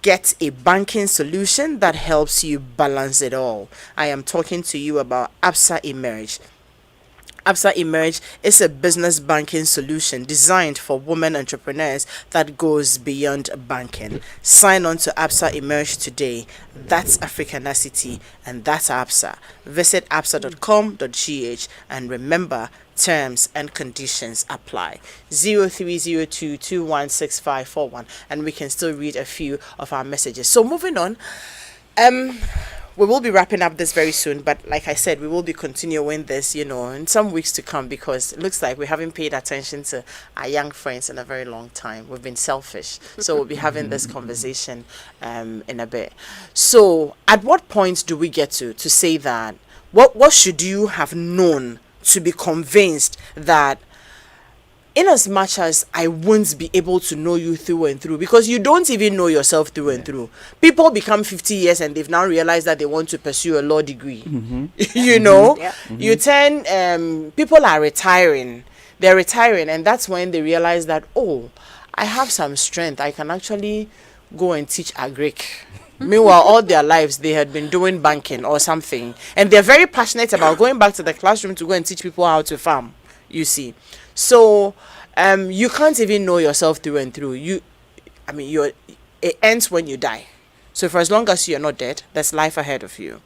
get a banking solution that helps you balance it all. I am talking to you about ABSA Emerge. ABSA Emerge is a business banking solution designed for women entrepreneurs that goes beyond banking. Sign on to ABSA Emerge today. That's Africanacity, and that's ABSA. Visit absa.com.gh and remember, terms and conditions apply. 0302216541, and we can still read a few of our messages. So moving on, we will be wrapping up this very soon, but like I said, we will be continuing this, in some weeks to come, because it looks like we haven't paid attention to our young friends in a very long time. We've been selfish. So we'll be having this conversation in a bit. So at what point do we get to say that, what should you have known to be convinced that in as much as I won't be able to know you through and through, because you don't even know yourself through and through. People become 50 years and they've now realized that they want to pursue a law degree. You know, you turn, people are retiring. They're retiring, and that's when they realize that, oh, I have some strength. I can actually go and teach agric. Meanwhile, all their lives they had been doing banking or something, and they're very passionate about going back to the classroom to go and teach people how to farm. You see, so you can't even know yourself through and through. It ends when you die. So for as long as you're not dead, there's life ahead of you.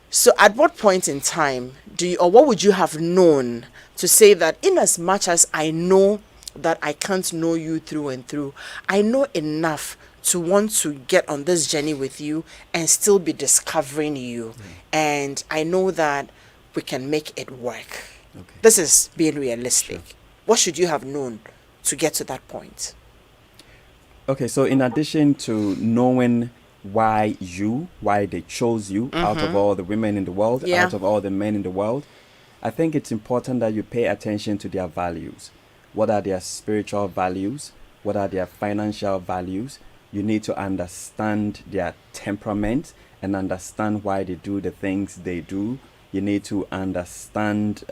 So at what point in time what would you have known to say that, in as much as I know that I can't know you through and through, I know enough to want to get on this journey with you and still be discovering you. And I know that we can make it work. Okay. This is being realistic. Sure. What should you have known to get to that point? Okay, so in addition to knowing why they chose you out of all the women in the world, out of all the men in the world, I think it's important that you pay attention to their values. What are their spiritual values? What are their financial values? You need to understand their temperament and understand why they do the things they do. You need to understand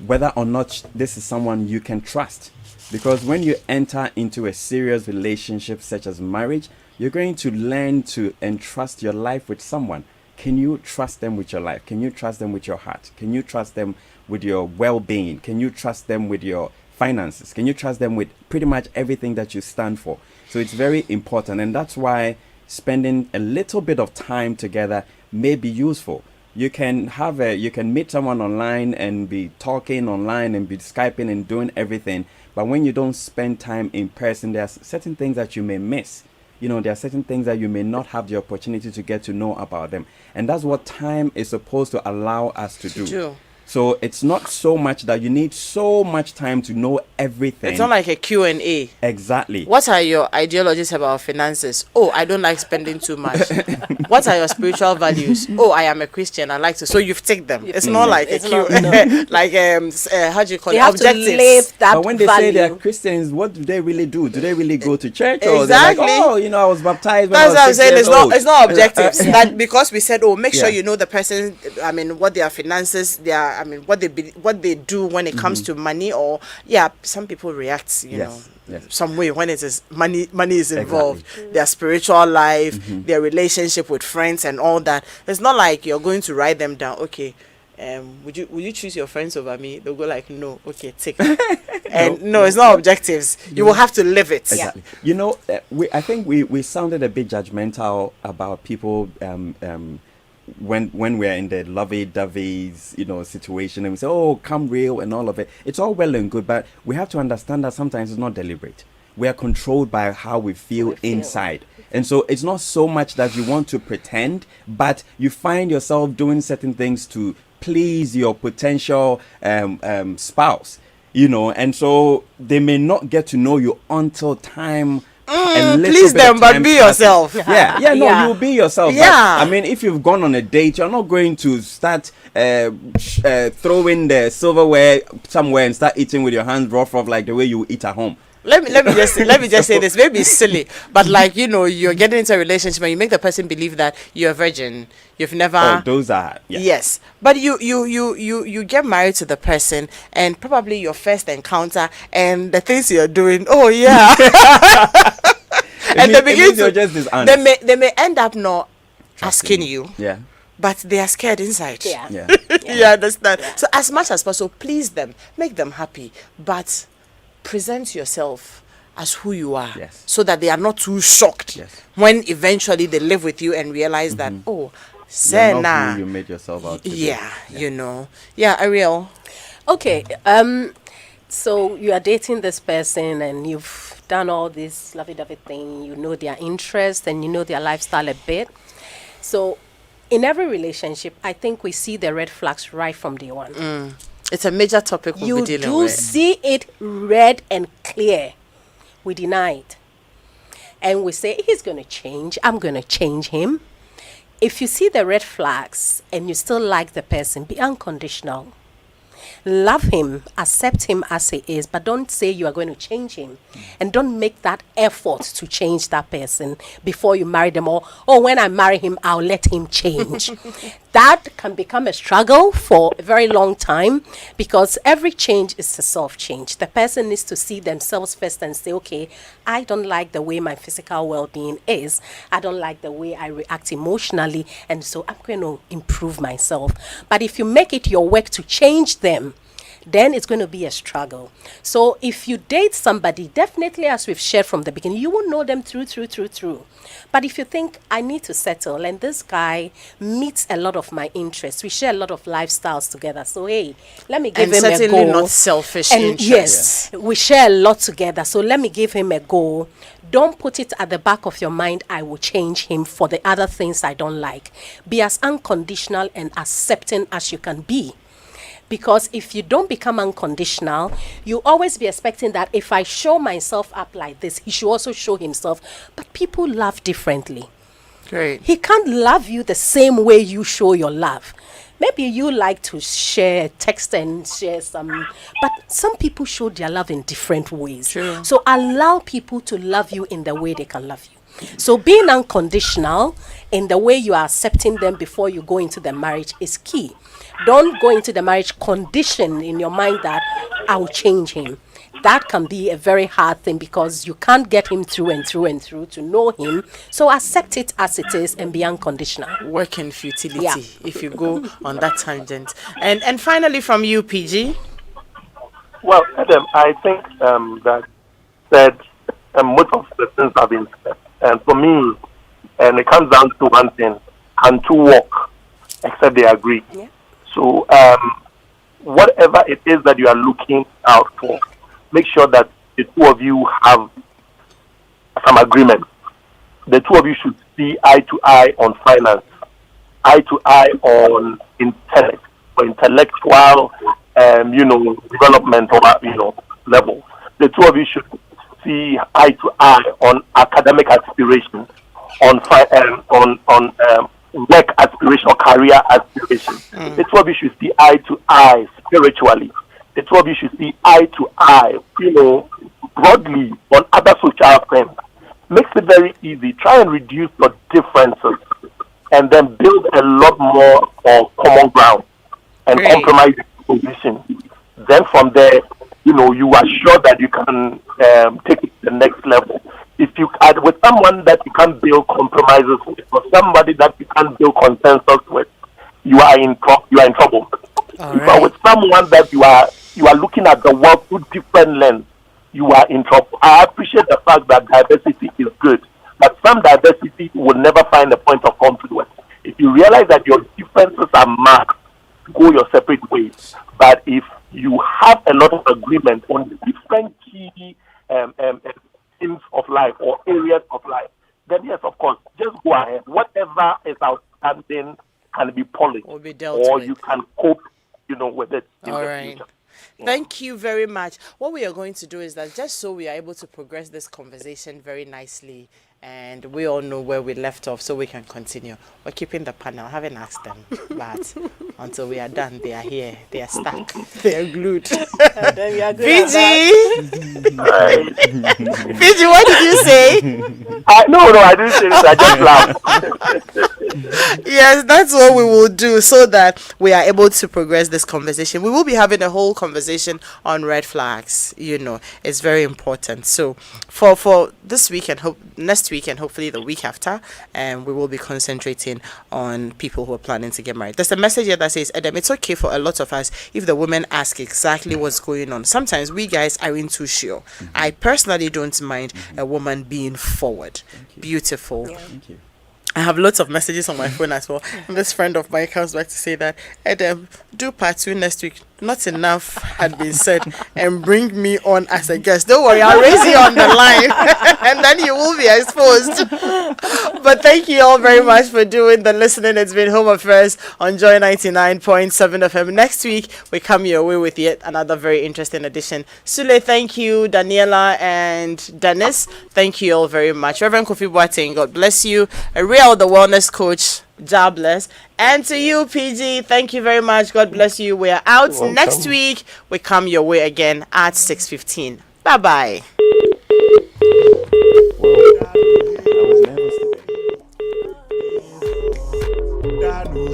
whether or not this is someone you can trust. Because when you enter into a serious relationship such as marriage, you're going to learn to entrust your life with someone. Can you trust them with your life? Can you trust them with your heart? Can you trust them with your well-being? Can you trust them with your finances? Can you trust them with pretty much everything that you stand for? So it's very important, and that's why spending a little bit of time together may be useful. You can meet someone online and be talking online and be Skyping and doing everything, but when you don't spend time in person, there are certain things that you may miss. There are certain things that you may not have the opportunity to get to know about them. And that's what time is supposed to allow us to do. So it's not so much that you need so much time to know everything. It's not like a Q&A. Exactly. What are your ideologies about finances? Oh, I don't like spending too much. What are your spiritual values? Oh, I am a Christian. I like to. So you've ticked them. It's not like a Q. Like how do you call it? Objectives. To live that but when they value. say they're Christians, what do they really do? Do they really go to church? Or exactly. They're like, I was baptized when That's I was 6 years old. It's not objectives. That because we said, make sure you know the person. What their finances, what they do when it comes to money, or some people react, some way when it is money is involved. Exactly. Their spiritual life, their relationship with friends, and all that. It's not like you're going to write them down. Okay, would you choose your friends over me? They'll go like, no. Okay, take. And no, it's not objectives. You will have to live it. Exactly. I think we sounded a bit judgmental about people. When we're in the lovey-dovey, situation, and we say, oh, come real and all of it, it's all well and good, but we have to understand that sometimes it's not deliberate. We are controlled by how we feel inside. And so it's not so much that you want to pretend, but you find yourself doing certain things to please your potential spouse, and so they may not get to know you until time. Please them, but be yourself. You'll be yourself. Yeah. But, if you've gone on a date, you're not going to start throwing the silverware somewhere and start eating with your hands rough like the way you eat at home. Let me just say this. Maybe it's silly, but you're getting into a relationship and you make the person believe that you're a virgin. You've never. Oh, those are yes. But you get married to the person, and probably your first encounter and the things you're doing. Oh yeah. And they begin to. Just dishonest. They may end up not asking you. Yeah. But they are scared inside. Yeah. You understand? Yeah. So as much as possible, please them, make them happy, but present yourself as who you are, so that they are not too shocked when eventually they live with you and realize that, Senna, you made yourself out. Ariel. Okay, so you are dating this person and you've done all this lovey-dovey thing. You know their interests and you know their lifestyle a bit. So in every relationship, I think we see the red flags right from day one. It's a major topic we'll be dealing with. You do see it red and clear. We deny it. And we say, he's going to change. I'm going to change him. If you see the red flags and you still like the person, be unconditional. Love him, accept him as he is, but don't say you are going to change him. And don't make that effort to change that person before you marry them, or, oh, when I marry him, I'll let him change. That can become a struggle for a very long time, because every change is a self-change. The person needs to see themselves first and say, okay, I don't like the way my physical well-being is. I don't like the way I react emotionally, and so I'm going to improve myself. But if you make it your work to change them, then it's going to be a struggle. So if you date somebody, definitely, as we've shared from the beginning, you will know them through. But if you think, I need to settle, and this guy meets a lot of my interests, we share a lot of lifestyles together, so hey, let me give him a go. And certainly not selfish and interests. Yes, we share a lot together, so let me give him a go. Don't put it at the back of your mind, I will change him for the other things I don't like. Be as unconditional and accepting as you can be. Because if you don't become unconditional, you always be expecting that if I show myself up like this, he should also show himself. But people love differently. Great. He can't love you the same way you show your love. Maybe you like to share text and share some, but some people show their love in different ways. True. So allow people to love you in the way they can love you. So being unconditional in the way you are accepting them before you go into the marriage is key. Don't go into the marriage condition in your mind that I'll change him. That can be a very hard thing, because you can't get him through to know him. So accept it as it is and be unconditional. Work in futility if you go on that tangent. And finally from you, PG. Well, Adam, I think that said most of the things have been said. And for me, and it comes down to one thing: can two walk except they agree? Yeah. So whatever it is that you are looking out for, make sure that the two of you have some agreement. The two of you should see eye to eye on finance, eye to eye on intellect, or intellectual, development or level. The two of you should see eye to eye on academic aspirations, on work aspiration or career aspiration. The two of you should see eye to eye spiritually. The two of you should see eye to eye, broadly on other social things. Makes it very easy. Try and reduce your differences, and then build a lot more of common ground and compromise position. Then from there, you are sure that you can take it to the next level. If you are with someone that you can't build compromises with, or somebody that you can't build consensus with, you are in trouble. If you are with someone that you are looking at the world through different lens, you are in trouble. I appreciate the fact that diversity is good, but some diversity will never find a point of confluence. If you realize that your differences are marked, go your separate ways. But if you have a lot of agreement on different key things of life or areas of life, then yes, of course, just go ahead. Whatever is outstanding can be polished, or be dealt with. You can cope, with it in All the right. future. Thank you very much. What we are going to do is that, just so we are able to progress this conversation very nicely, and we all know where we left off, so we can continue. We're keeping the panel. I haven't asked them, but until we are done, they are here. They are stuck. They are glued. Then we are good at PG! that. PG, what did you say? No, I didn't say this. I just laughed. Yes, that's what we will do, so that we are able to progress this conversation. We will be having a whole conversation on red flags. It's very important. So for this week and next week and hopefully the week after, we will be concentrating on people who are planning to get married. There's a message here that says, Adam, it's okay for a lot of us if the women ask exactly what's going on. Sometimes we guys aren't too sure. I personally don't mind a woman being forward. Beautiful. Yeah. Thank you. I have lots of messages on my phone as well. And this friend of mine comes back to say that, Adam, do part 2 next week. Not enough had been said, and bring me on as a guest. Don't worry, I'll raise you on the line and then you will be exposed. But thank you all very much for doing the listening. It's been Home Affairs on Joy 99.7 FM. Next week, we come your way with yet another very interesting edition. Sule, thank you. Daniela and Dennis, thank you all very much. Reverend Kofi Boateng, God bless you. Ariel, the wellness coach, jobless. And to you, PG, thank you very much. God bless you. We are out next week. We come your way again at 6:15. Bye bye.